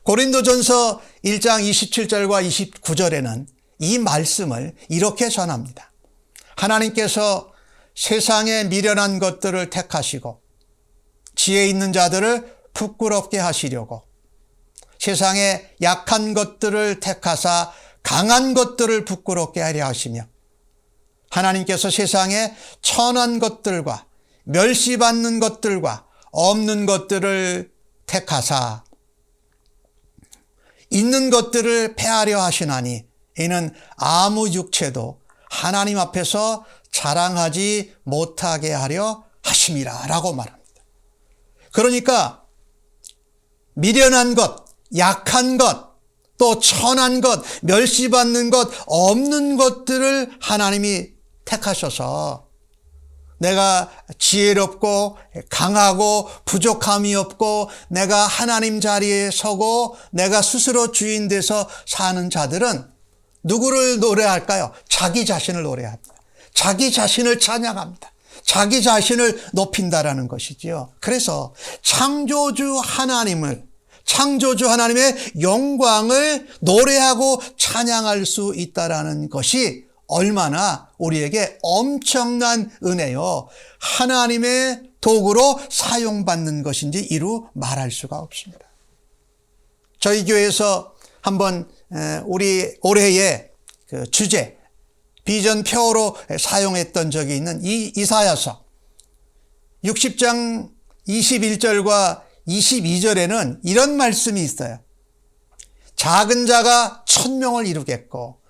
고린도전서 1장 27절과 29절에는 이 말씀을 이렇게 전합니다. 하나님께서 세상에 미련한 것들을 택하시고 지혜 있는 자들을 부끄럽게 하시려고 세상에 약한 것들을 택하사 강한 것들을 부끄럽게 하려 하시며 하나님께서 세상에 천한 것들과 멸시받는 것들과 없는 것들을 택하사 있는 것들을 폐하려 하시나니 이는 아무 육체도 하나님 앞에서 자랑하지 못하게 하려 하심이라 라고 말합니다. 그러니까 미련한 것, 약한 것, 또 천한 것, 멸시받는 것, 없는 것들을 하나님이 택하셔서 내가 지혜롭고 강하고 부족함이 없고 내가 하나님 자리에 서고 내가 스스로 주인 돼서 사는 자들은 누구를 노래할까요? 자기 자신을 노래합니다. 자기 자신을 찬양합니다. 자기 자신을 높인다라는 것이지요. 그래서 창조주 하나님의 영광을 노래하고 찬양할 수 있다라는 것이 얼마나 우리에게 엄청난 은혜요, 하나님의 도구로 사용받는 것인지 이루 말할 수가 없습니다. 저희 교회에서 한번 우리 올해의 그 주제 비전 표로 사용했던 적이 있는 이 이사야서 60장 21절과 22절에는 이런 말씀이 있어요. 작은 자가 천명을 이루겠고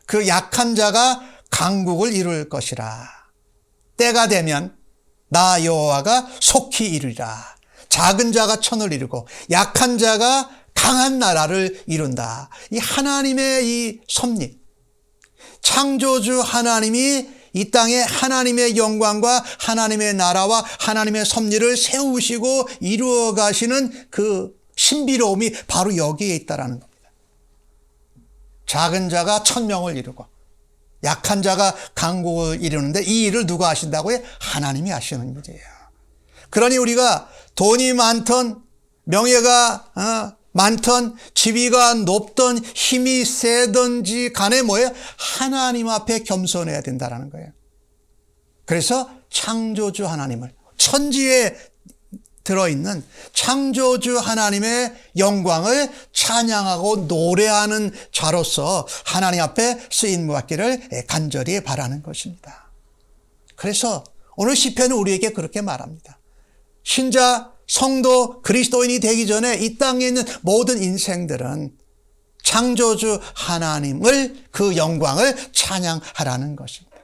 그 약한 자가 강국을 이룰 것이라. 때가 되면 나 여호와가 속히 이루리라. 작은 자가 천을 이루고 약한 자가 강한 나라를 이룬다. 이 하나님의 이 섭리, 창조주 하나님이 이 땅에 하나님의 영광과 하나님의 나라와 하나님의 섭리를 세우시고 이루어 가시는 그 신비로움이 바로 여기에 있다라는 겁니다. 작은 자가 천명을 이루고 약한 자가 강국을 이루는데 이 일을 누가 하신다고요? 하나님이 하시는 일이에요. 그러니 우리가 돈이 많던, 명예가 많던, 지위가 높던, 힘이 세든지 간에 뭐예요? 하나님 앞에 겸손해야 된다는 거예요. 그래서 창조주 하나님을, 천지에 들어있는 창조주 하나님의 영광을 찬양하고 노래하는 자로서 하나님 앞에 쓰임 받기를 간절히 바라는 것입니다. 그래서 오늘 시편은 우리에게 그렇게 말합니다. 신자, 성도, 그리스도인이 되기 전에 이 땅에 있는 모든 인생들은 창조주 하나님을, 그 영광을 찬양하라는 것입니다.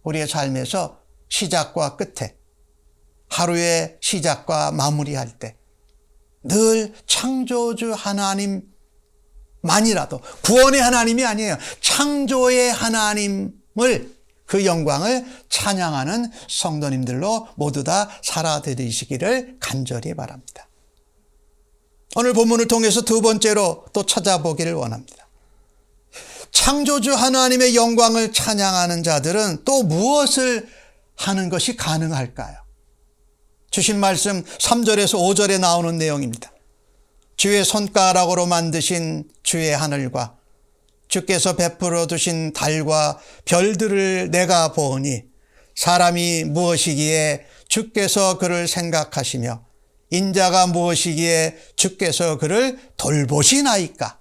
우리의 삶에서 시작과 끝에, 하루의 시작과 마무리할 때 늘 창조주 하나님만이라도, 구원의 하나님이 아니에요, 창조의 하나님을, 그 영광을 찬양하는 성도님들로 모두 다 살아드리시기를 간절히 바랍니다. 오늘 본문을 통해서 두 번째로 또 찾아보기를 원합니다. 창조주 하나님의 영광을 찬양하는 자들은 또 무엇을 하는 것이 가능할까요? 주신 말씀 3절에서 5절에 나오는 내용입니다. 주의 손가락으로 만드신 주의 하늘과 주께서 베풀어 두신 달과 별들을 내가 보니 사람이 무엇이기에 주께서 그를 생각하시며 인자가 무엇이기에 주께서 그를 돌보시나이까.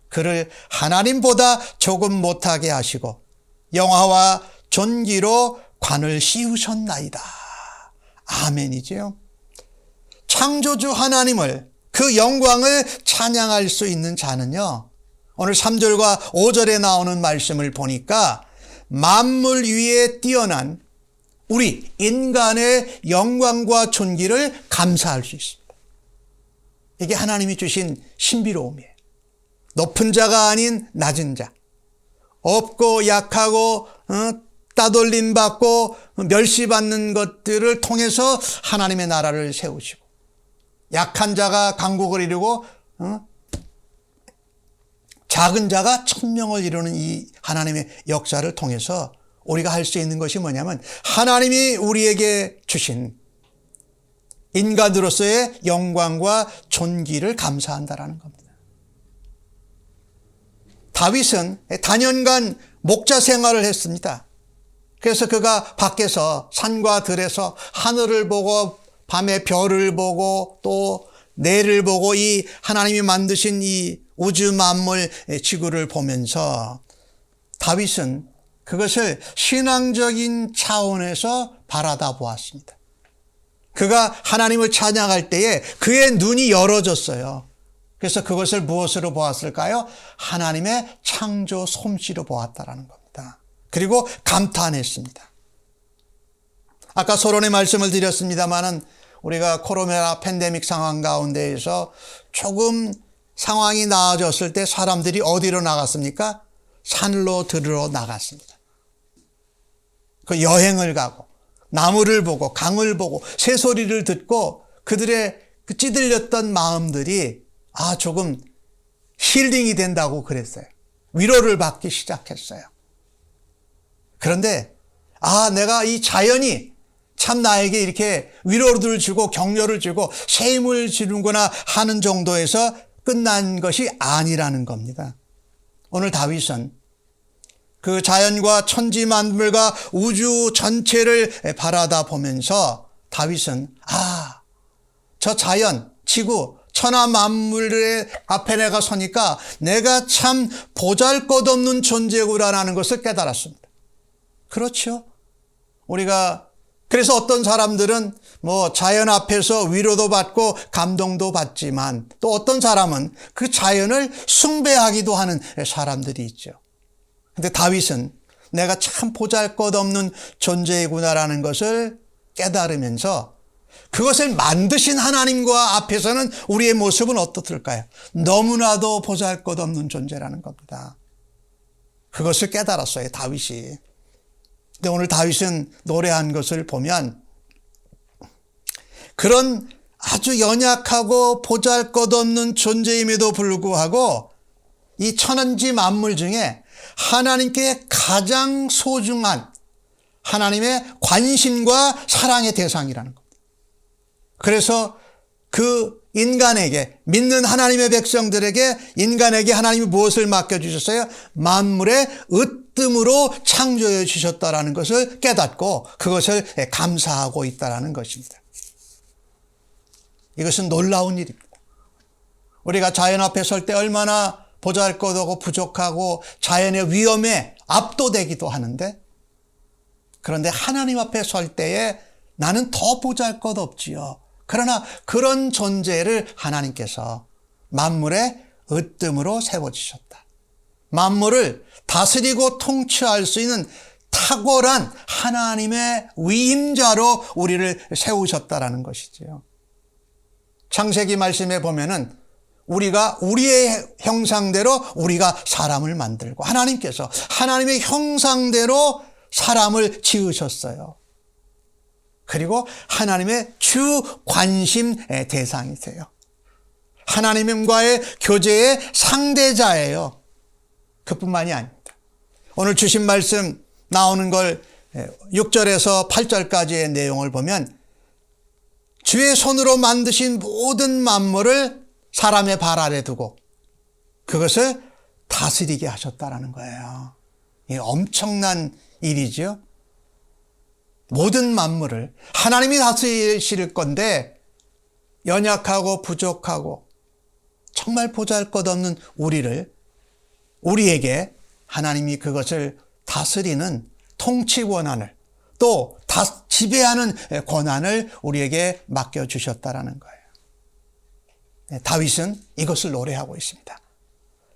그를 하나님보다 조금 못하게 하시고 영화와 존귀로 관을 씌우셨나이다. 아멘이지요. 창조주 하나님을, 그 영광을 찬양할 수 있는 자는요, 오늘 3절과 5절에 나오는 말씀을 보니까 만물 위에 뛰어난 우리 인간의 영광과 존귀를 감사할 수 있습니다. 이게 하나님이 주신 신비로움이에요. 높은 자가 아닌 낮은 자, 없고 약하고 따돌림 받고 멸시받는 것들을 통해서 하나님의 나라를 세우시고, 약한 자가 강국을 이루고 작은 자가 천명을 이루는 이 하나님의 역사를 통해서 우리가 할 수 있는 것이 뭐냐면 하나님이 우리에게 주신 인간으로서의 영광과 존귀를 감사한다라는 겁니다. 다윗은 다년간 목자 생활을 했습니다. 그래서 그가 밖에서 산과 들에서 하늘을 보고 밤에 별을 보고 또 내를 보고 이 하나님이 만드신 이 우주 만물 지구를 보면서 다윗은 그것을 신앙적인 차원에서 바라다 보았습니다. 그가 하나님을 찬양할 때에 그의 눈이 열어졌어요. 그래서 그것을 무엇으로 보았을까요? 하나님의 창조 솜씨로 보았다라는 겁니다. 그리고 감탄했습니다. 아까 서론의 말씀을 드렸습니다마는 우리가 코로나 팬데믹 상황 가운데에서 조금 상황이 나아졌을 때 사람들이 어디로 나갔습니까? 산으로 들으러 나갔습니다. 그 여행을 가고 나무를 보고 강을 보고 새소리를 듣고 그들의 그 찌들렸던 마음들이 조금 힐링이 된다고 그랬어요. 위로를 받기 시작했어요. 그런데 내가 이 자연이 참 나에게 이렇게 위로를 주고 격려를 주고 새 힘을 주는구나 하는 정도에서 끝난 것이 아니라는 겁니다. 오늘 다윗은 그 자연과 천지 만물과 우주 전체를 바라다 보면서 다윗은 저 자연, 지구, 천하 만물의 앞에 내가 서니까 내가 참 보잘것없는 존재구나라는 것을 깨달았습니다. 그렇죠. 우리가 그래서 어떤 사람들은 자연 앞에서 위로도 받고 감동도 받지만 또 어떤 사람은 그 자연을 숭배하기도 하는 사람들이 있죠. 근데 다윗은 내가 참 보잘것없는 존재이구나라는 것을 깨달으면서 그것을 만드신 하나님과 앞에서는 우리의 모습은 어떻을까요? 너무나도 보잘것없는 존재라는 겁니다. 그것을 깨달았어요, 다윗이. 근데 오늘 다윗은 노래한 것을 보면 그런 아주 연약하고 보잘것없는 존재임에도 불구하고 이 천지 만물 중에 하나님께 가장 소중한 하나님의 관심과 사랑의 대상이라는 겁니다. 그래서 그 인간에게, 믿는 하나님의 백성들에게, 인간에게 하나님이 무엇을 맡겨주셨어요? 만물의 으뜸으로 창조해 주셨다라는 것을 깨닫고 그것을 감사하고 있다라는 것입니다. 이것은 놀라운 일입니다. 우리가 자연 앞에 설 때 얼마나 보잘것없고 부족하고 자연의 위험에 압도되기도 하는데, 그런데 하나님 앞에 설 때에 나는 더 보잘것없지요. 그러나 그런 존재를 하나님께서 만물의 으뜸으로 세워주셨다. 만물을 다스리고 통치할 수 있는 탁월한 하나님의 위임자로 우리를 세우셨다라는 것이지요. 창세기 말씀에 보면은 우리가 우리의 형상대로 우리가 사람을 만들고 하나님께서 하나님의 형상대로 사람을 지으셨어요. 그리고 하나님의 주 관심의 대상이세요. 하나님과의 교제의 상대자예요. 그뿐만이 아닙니다. 오늘 주신 말씀 나오는 걸 6절에서 8절까지의 내용을 보면 주의 손으로 만드신 모든 만물을 사람의 발 아래 두고 그것을 다스리게 하셨다라는 거예요. 이 엄청난 일이죠. 모든 만물을 하나님이 다스리실 건데 연약하고 부족하고 정말 보잘것없는 우리에게 하나님이 그것을 다스리는 통치 권한을 또 지배하는 권한을 우리에게 맡겨주셨다라는 거예요. 다윗은 이것을 노래하고 있습니다.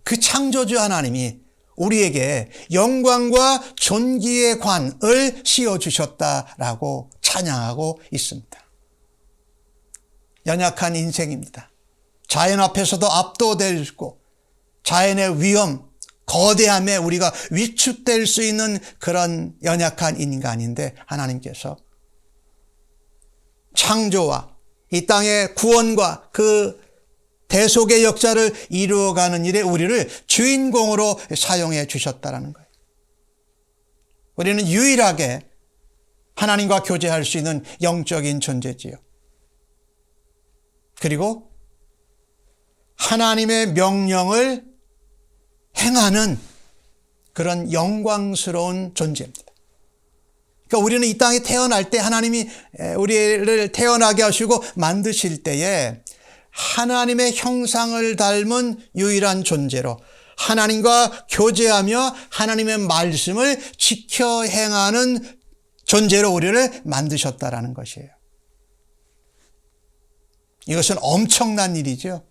그 창조주 하나님이 우리에게 영광과 존귀의 관을 씌워주셨다라고 찬양하고 있습니다. 연약한 인생입니다. 자연 앞에서도 압도되고 자연의 위험, 거대함에 우리가 위축될 수 있는 그런 연약한 인간인데 하나님께서 창조와 이 땅의 구원과 그 대속의 역사를 이루어가는 일에 우리를 주인공으로 사용해 주셨다는 거예요. 우리는 유일하게 하나님과 교제할 수 있는 영적인 존재지요. 그리고 하나님의 명령을 행하는 그런 영광스러운 존재입니다. 그러니까 우리는 이 땅에 태어날 때 하나님이 우리를 태어나게 하시고 만드실 때에 하나님의 형상을 닮은 유일한 존재로 하나님과 교제하며 하나님의 말씀을 지켜 행하는 존재로 우리를 만드셨다라는 것이에요. 이것은 엄청난 일이죠.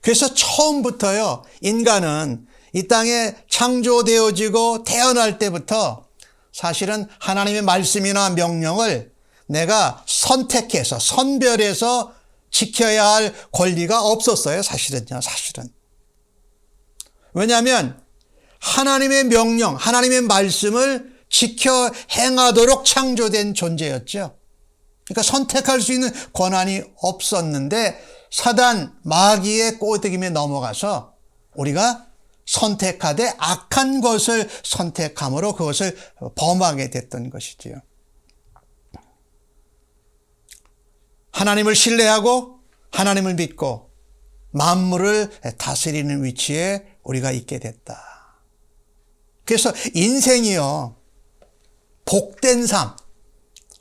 그래서 처음부터요, 인간은 이 땅에 창조되어지고 태어날 때부터 사실은 하나님의 말씀이나 명령을 내가 선택해서 선별해서 지켜야 할 권리가 없었어요. 사실은요. 왜냐하면 하나님의 명령, 하나님의 말씀을 지켜 행하도록 창조된 존재였죠. 그러니까 선택할 수 있는 권한이 없었는데 사단, 마귀의 꼬드김에 넘어가서 우리가 선택하되 악한 것을 선택함으로 그것을 범하게 됐던 것이지요. 하나님을 신뢰하고 하나님을 믿고 만물을 다스리는 위치에 우리가 있게 됐다. 그래서 인생이요, 복된 삶,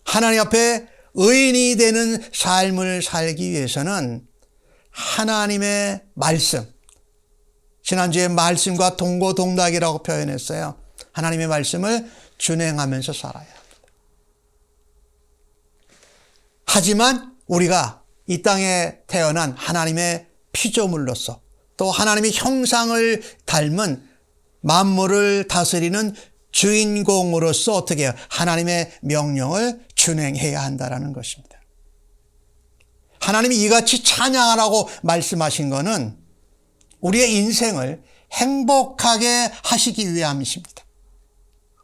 하나님 앞에 의인이 되는 삶을 살기 위해서는 하나님의 말씀, 지난주에 말씀과 동고동락이라고 표현했어요. 하나님의 말씀을 준행하면서 살아야 합니다. 하지만 우리가 이 땅에 태어난 하나님의 피조물로서 또 하나님의 형상을 닮은 만물을 다스리는 주인공으로서 어떻게 해요? 하나님의 명령을 준행해야 한다는 것입니다. 하나님이 이같이 찬양하라고 말씀하신 것은 우리의 인생을 행복하게 하시기 위함이십니다.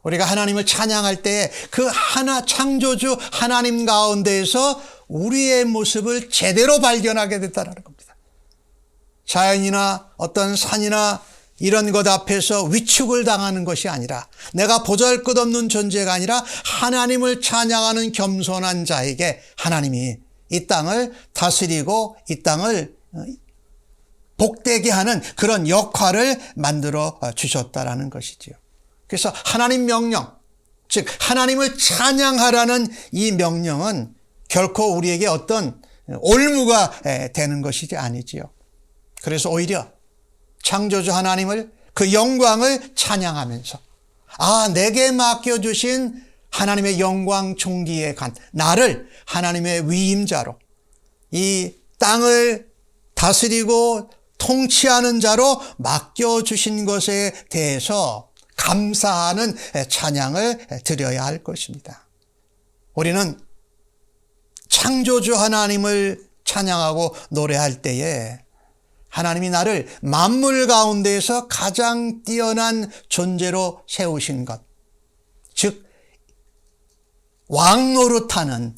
우리가 하나님을 찬양할 때 그 하나 창조주 하나님 가운데에서 우리의 모습을 제대로 발견하게 됐다는 겁니다. 자연이나 어떤 산이나 이런 것 앞에서 위축을 당하는 것이 아니라, 내가 보잘것없는 존재가 아니라 하나님을 찬양하는 겸손한 자에게 하나님이 이 땅을 다스리고 이 땅을 복되게 하는 그런 역할을 만들어 주셨다라는 것이지요. 그래서 하나님 명령, 즉 하나님을 찬양하라는 이 명령은 결코 우리에게 어떤 올무가 되는 것이 아니지요. 그래서 오히려 창조주 하나님을, 그 영광을 찬양하면서, 내게 맡겨주신 하나님의 영광 존귀에 간 나를 하나님의 위임자로, 이 땅을 다스리고 통치하는 자로 맡겨주신 것에 대해서 감사하는 찬양을 드려야 할 것입니다. 우리는 창조주 하나님을 찬양하고 노래할 때에 하나님이 나를 만물 가운데에서 가장 뛰어난 존재로 세우신 것, 즉 왕노릇하는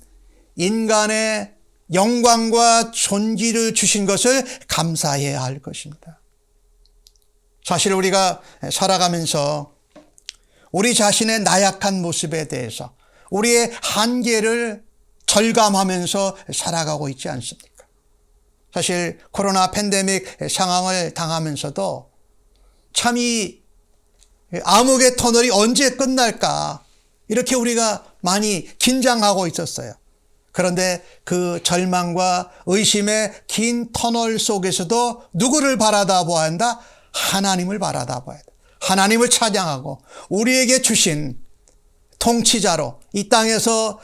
인간의 영광과 존귀를 주신 것을 감사해야 할 것입니다. 사실 우리가 살아가면서 우리 자신의 나약한 모습에 대해서 우리의 한계를 절감하면서 살아가고 있지 않습니까? 사실 코로나 팬데믹 상황을 당하면서도 참 이 암흑의 터널이 언제 끝날까, 이렇게 우리가 많이 긴장하고 있었어요. 그런데 그 절망과 의심의 긴 터널 속에서도 누구를 바라다 보아야 한다? 하나님을 바라다 봐야 돼. 하나님을 찬양하고 우리에게 주신 통치자로 이 땅에서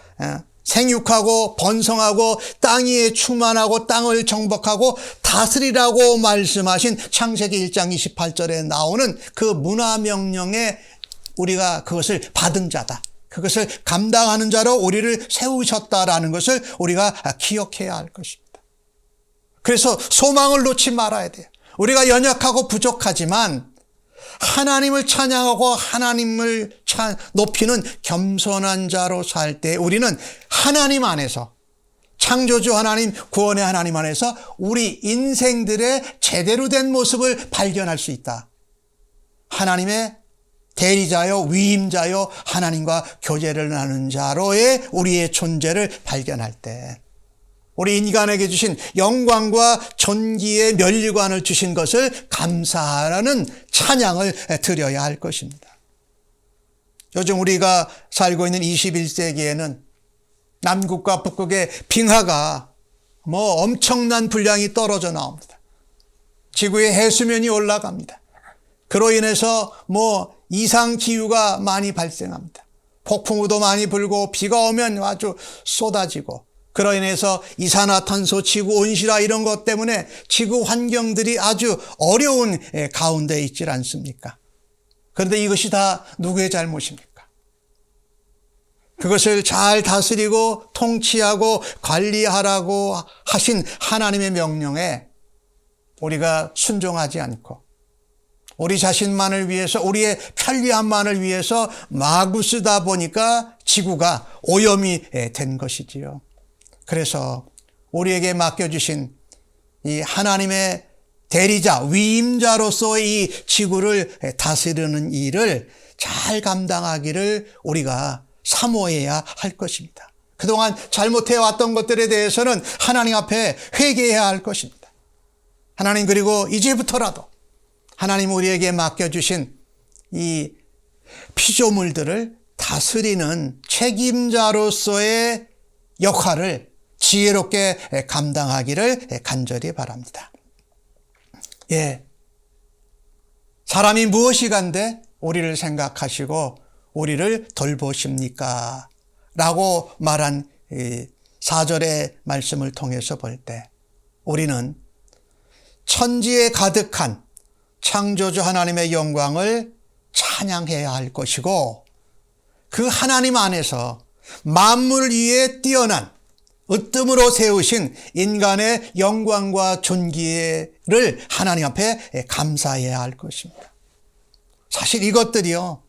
생육하고 번성하고 땅 위에 충만하고 땅을 정복하고 다스리라고 말씀하신 창세기 1장 28절에 나오는 그 문화명령에 우리가 그것을 받은 자다, 그것을 감당하는 자로 우리를 세우셨다라는 것을 우리가 기억해야 할 것입니다. 그래서 소망을 놓지 말아야 돼요. 우리가 연약하고 부족하지만 하나님을 찬양하고 하나님을 높이는 겸손한 자로 살 때 우리는 하나님 안에서, 창조주 하나님, 구원의 하나님 안에서 우리 인생들의 제대로 된 모습을 발견할 수 있다. 하나님의 대리자요, 위임자요, 하나님과 교제를 나누는 자로의 우리의 존재를 발견할 때, 우리 인간에게 주신 영광과 존귀의 면류관을 주신 것을 감사하라는 찬양을 드려야 할 것입니다. 요즘 우리가 살고 있는 21세기에는 남극과 북극의 빙하가 엄청난 분량이 떨어져 나옵니다. 지구의 해수면이 올라갑니다. 그로 인해서 이상기후가 많이 발생합니다. 폭풍우도 많이 불고 비가 오면 아주 쏟아지고, 그로 인해서 이산화탄소, 지구 온실화 이런 것 때문에 지구 환경들이 아주 어려운 가운데 있지 않습니까? 그런데 이것이 다 누구의 잘못입니까? 그것을 잘 다스리고 통치하고 관리하라고 하신 하나님의 명령에 우리가 순종하지 않고 우리 자신만을 위해서, 우리의 편리함만을 위해서 마구 쓰다 보니까 지구가 오염이 된 것이지요. 그래서 우리에게 맡겨주신 이 하나님의 대리자, 위임자로서의 이 지구를 다스리는 일을 잘 감당하기를 우리가 사모해야 할 것입니다. 그동안 잘못해왔던 것들에 대해서는 하나님 앞에 회개해야 할 것입니다. 하나님, 그리고 이제부터라도 하나님 우리에게 맡겨주신 이 피조물들을 다스리는 책임자로서의 역할을 지혜롭게 감당하기를 간절히 바랍니다. 예, 사람이 무엇이간데 우리를 생각하시고 우리를 돌보십니까? 라고 말한 4절의 말씀을 통해서 볼 때 우리는 천지에 가득한 창조주 하나님의 영광을 찬양해야 할 것이고, 그 하나님 안에서 만물 위에 뛰어난 으뜸으로 세우신 인간의 영광과 존귀를 하나님 앞에 감사해야 할 것입니다. 사실 이것들이요,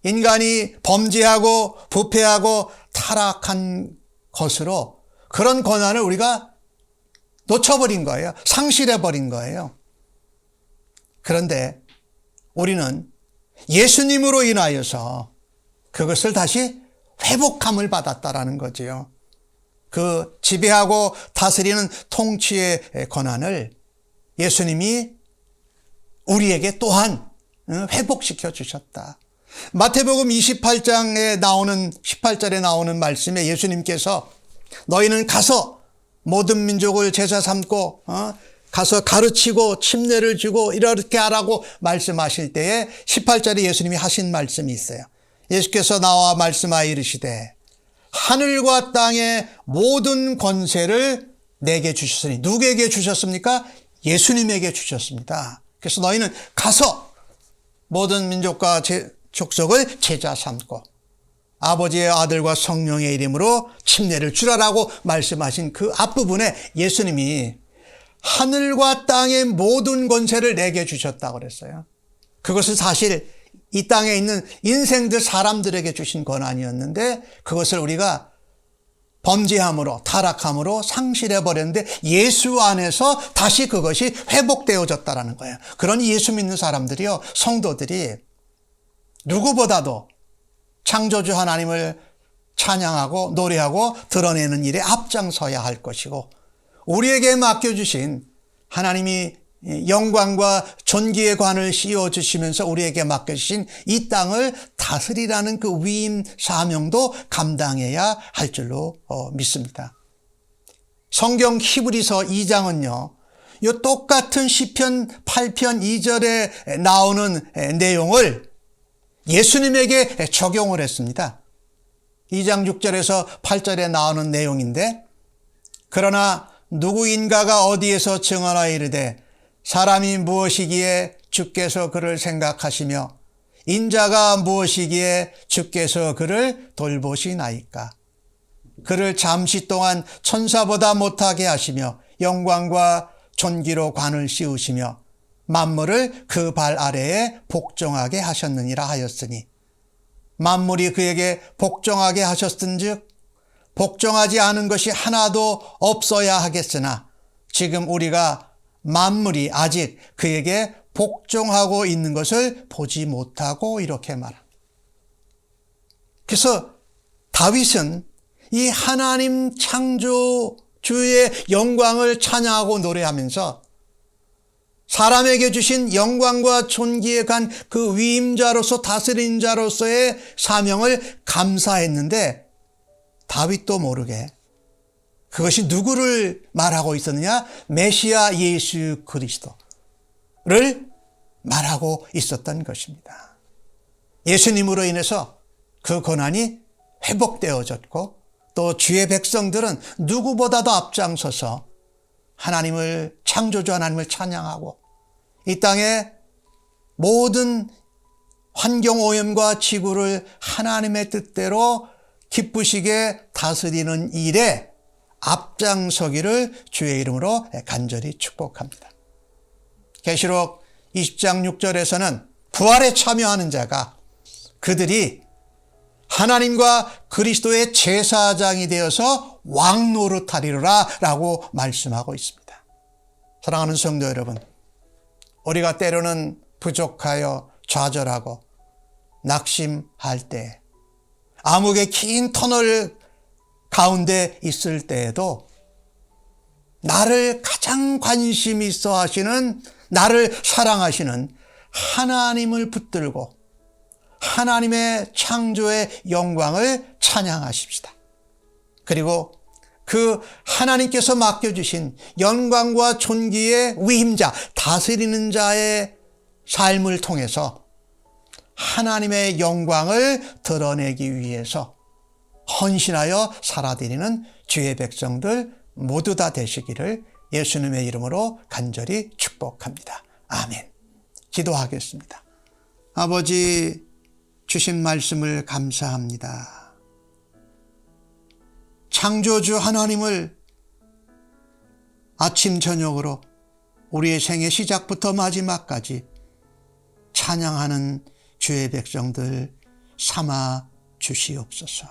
인간이 범죄하고 부패하고 타락한 것으로 그런 권한을 우리가 놓쳐버린 거예요. 상실해버린 거예요. 그런데 우리는 예수님으로 인하여서 그것을 다시 회복함을 받았다라는 거지요. 그 지배하고 다스리는 통치의 권한을 예수님이 우리에게 또한 회복시켜 주셨다. 마태복음 28장에 나오는 18절에 나오는 말씀에 예수님께서 너희는 가서 모든 민족을 제자 삼고 가서 가르치고 침례를 주고 이렇게 하라고 말씀하실 때에 18절에 예수님이 하신 말씀이 있어요. 예수께서 나와 말씀하여 이르시되 하늘과 땅의 모든 권세를 내게 주셨으니, 누구에게 주셨습니까? 예수님에게 주셨습니다. 그래서 너희는 가서 모든 민족과 족속을 제자 삼고 아버지의 아들과 성령의 이름으로 침례를 주라라고 말씀하신 그 앞부분에 예수님이 하늘과 땅의 모든 권세를 내게 주셨다고 그랬어요. 그것은 사실 이 땅에 있는 인생들 사람들에게 주신 권한이었는데 그것을 우리가 범죄함으로 타락함으로 상실해버렸는데 예수 안에서 다시 그것이 회복되어졌다는 거예요. 그런 예수 믿는 사람들이요, 성도들이 누구보다도 창조주 하나님을 찬양하고 노래하고 드러내는 일에 앞장서야 할 것이고, 우리에게 맡겨주신 하나님이 영광과 존귀의 관을 씌워주시면서 우리에게 맡겨주신 이 땅을 다스리라는 그 위임 사명도 감당해야 할 줄로 믿습니다. 성경 히브리서 2장은요, 이 똑같은 시편 8편 2절에 나오는 내용을 예수님에게 적용을 했습니다. 2장 6절에서 8절에 나오는 내용인데, 그러나 누구인가가 어디에서 증언하여 이르되 사람이 무엇이기에 주께서 그를 생각하시며 인자가 무엇이기에 주께서 그를 돌보시나이까. 그를 잠시 동안 천사보다 못하게 하시며 영광과 존귀로 관을 씌우시며 만물을 그 발 아래에 복종하게 하셨느니라 하였으니, 만물이 그에게 복종하게 하셨은즉 복종하지 않은 것이 하나도 없어야 하겠으나 지금 우리가 만물이 아직 그에게 복종하고 있는 것을 보지 못하고 이렇게 말합니다. 그래서 다윗은 이 하나님 창조주의 영광을 찬양하고 노래하면서 사람에게 주신 영광과 존귀에 간 그 위임자로서 다스린 자로서의 사명을 감사했는데, 다윗도 모르게 그것이 누구를 말하고 있었느냐? 메시아 예수 그리스도를 말하고 있었던 것입니다. 예수님으로 인해서 그 권한이 회복되어졌고, 또 주의 백성들은 누구보다도 앞장서서 하나님을, 창조주 하나님을 찬양하고 이 땅의 모든 환경오염과 지구를 하나님의 뜻대로 기쁘시게 다스리는 일에 앞장서기를 주의 이름으로 간절히 축복합니다. 계시록 20장 6절에서는 부활에 참여하는 자가 그들이 하나님과 그리스도의 제사장이 되어서 왕 노릇하리라 라고 말씀하고 있습니다. 사랑하는 성도 여러분, 우리가 때로는 부족하여 좌절하고 낙심할 때, 암흑의 긴 터널 가운데 있을 때에도 나를 가장 관심 있어 하시는, 나를 사랑하시는 하나님을 붙들고 하나님의 창조의 영광을 찬양하십시다. 그리고 그 하나님께서 맡겨주신 영광과 존귀의 위임자, 다스리는 자의 삶을 통해서 하나님의 영광을 드러내기 위해서 헌신하여 살아드리는 주의 백성들 모두 다 되시기를 예수님의 이름으로 간절히 축복합니다. 아멘. 기도하겠습니다. 아버지, 주신 말씀을 감사합니다. 창조주 하나님을 아침 저녁으로 우리의 생애 시작부터 마지막까지 찬양하는 주의 백성들 삼아 주시옵소서.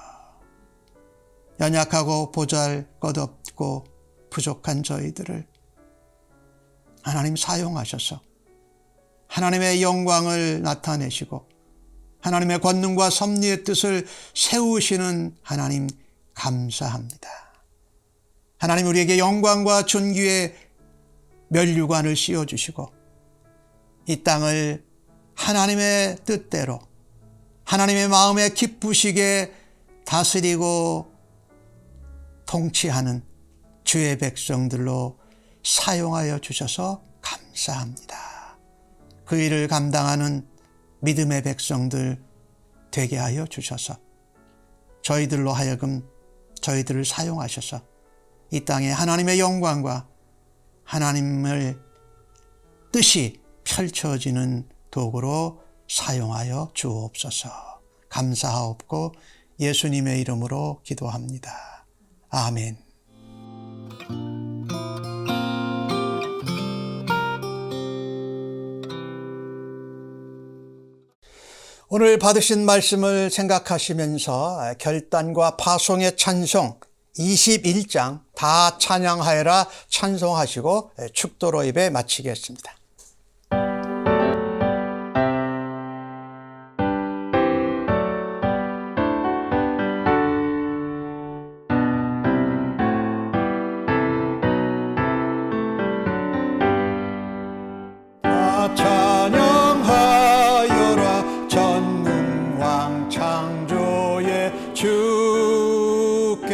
연약하고 보잘것없고 부족한 저희들을 하나님 사용하셔서 하나님의 영광을 나타내시고 하나님의 권능과 섭리의 뜻을 세우시는 하나님 감사합니다. 하나님, 우리에게 영광과 존귀의 면류관을 씌워주시고 이 땅을 하나님의 뜻대로 하나님의 마음에 기쁘시게 다스리고 통치하는 주의 백성들로 사용하여 주셔서 감사합니다. 그 일을 감당하는 믿음의 백성들 되게 하여 주셔서 저희들로 하여금 저희들을 사용하셔서 이 땅에 하나님의 영광과 하나님의 뜻이 펼쳐지는 도구로 사용하여 주옵소서. 감사하옵고 예수님의 이름으로 기도합니다. 아멘. 오늘 받으신 말씀을 생각하시면서 결단과 파송의 찬송 21장 다 찬양하여라 찬송하시고 축도로 예배 마치겠습니다. 찬양하여라 전능왕 창조의 주께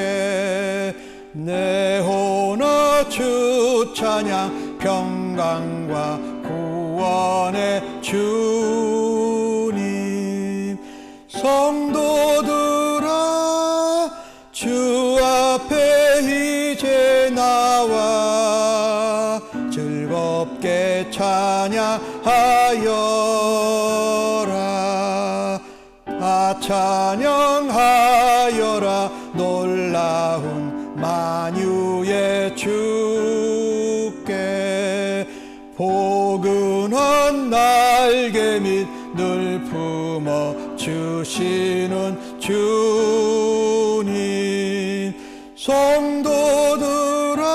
내 혼어 주 찬양 평강과 구원의 주님 성도들아 주 앞에 이제 나와 즐겁게 찬양하여라 찬양하여라 놀라운 만유의 주께 포근한 날개 및 늘 품어 주시는 주님 성도들아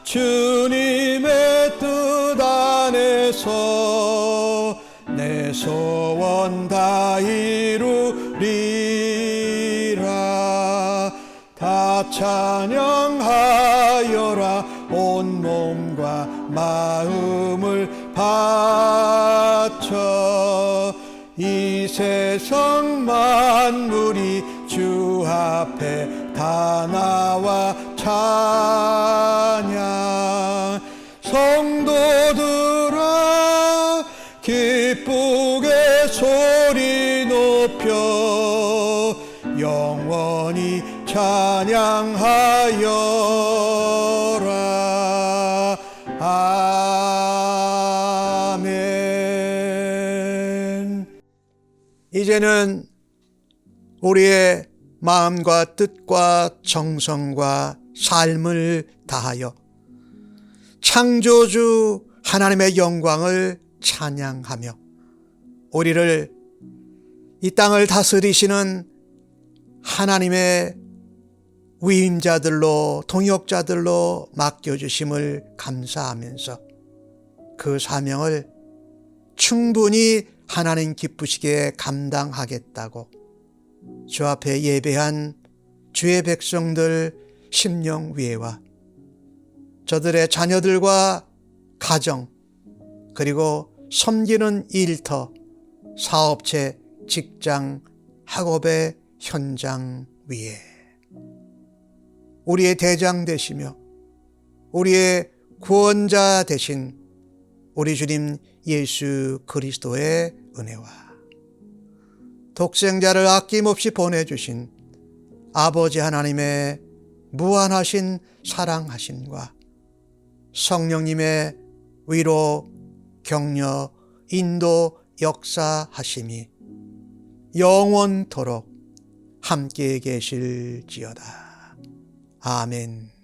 주님의 뜻 안에서 내 소원 다 이루리라 다 찬양하여라 온 몸과 마음을 바쳐 이 세상 만물이 주 앞에 다 나와 찬양 성도들아 기쁘게 소리 높여 영원히 찬양하여라 아멘. 이제는 우리의 마음과 뜻과 정성과 삶을 다하여 창조주 하나님의 영광을 찬양하며 우리를 이 땅을 다스리시는 하나님의 위임자들로 동역자들로 맡겨주심을 감사하면서 그 사명을 충분히 하나님 기쁘시게 감당하겠다고 주 앞에 예배한 주의 백성들 심령 위에와 저들의 자녀들과 가정, 그리고 섬기는 일터, 사업체, 직장, 학업의 현장 위에 우리의 대장 되시며 우리의 구원자 되신 우리 주님 예수 그리스도의 은혜와 독생자를 아낌없이 보내주신 아버지 하나님의 무한하신 사랑하심과 성령님의 위로, 격려, 인도, 역사하심이 영원토록 함께 계실지어다. 아멘.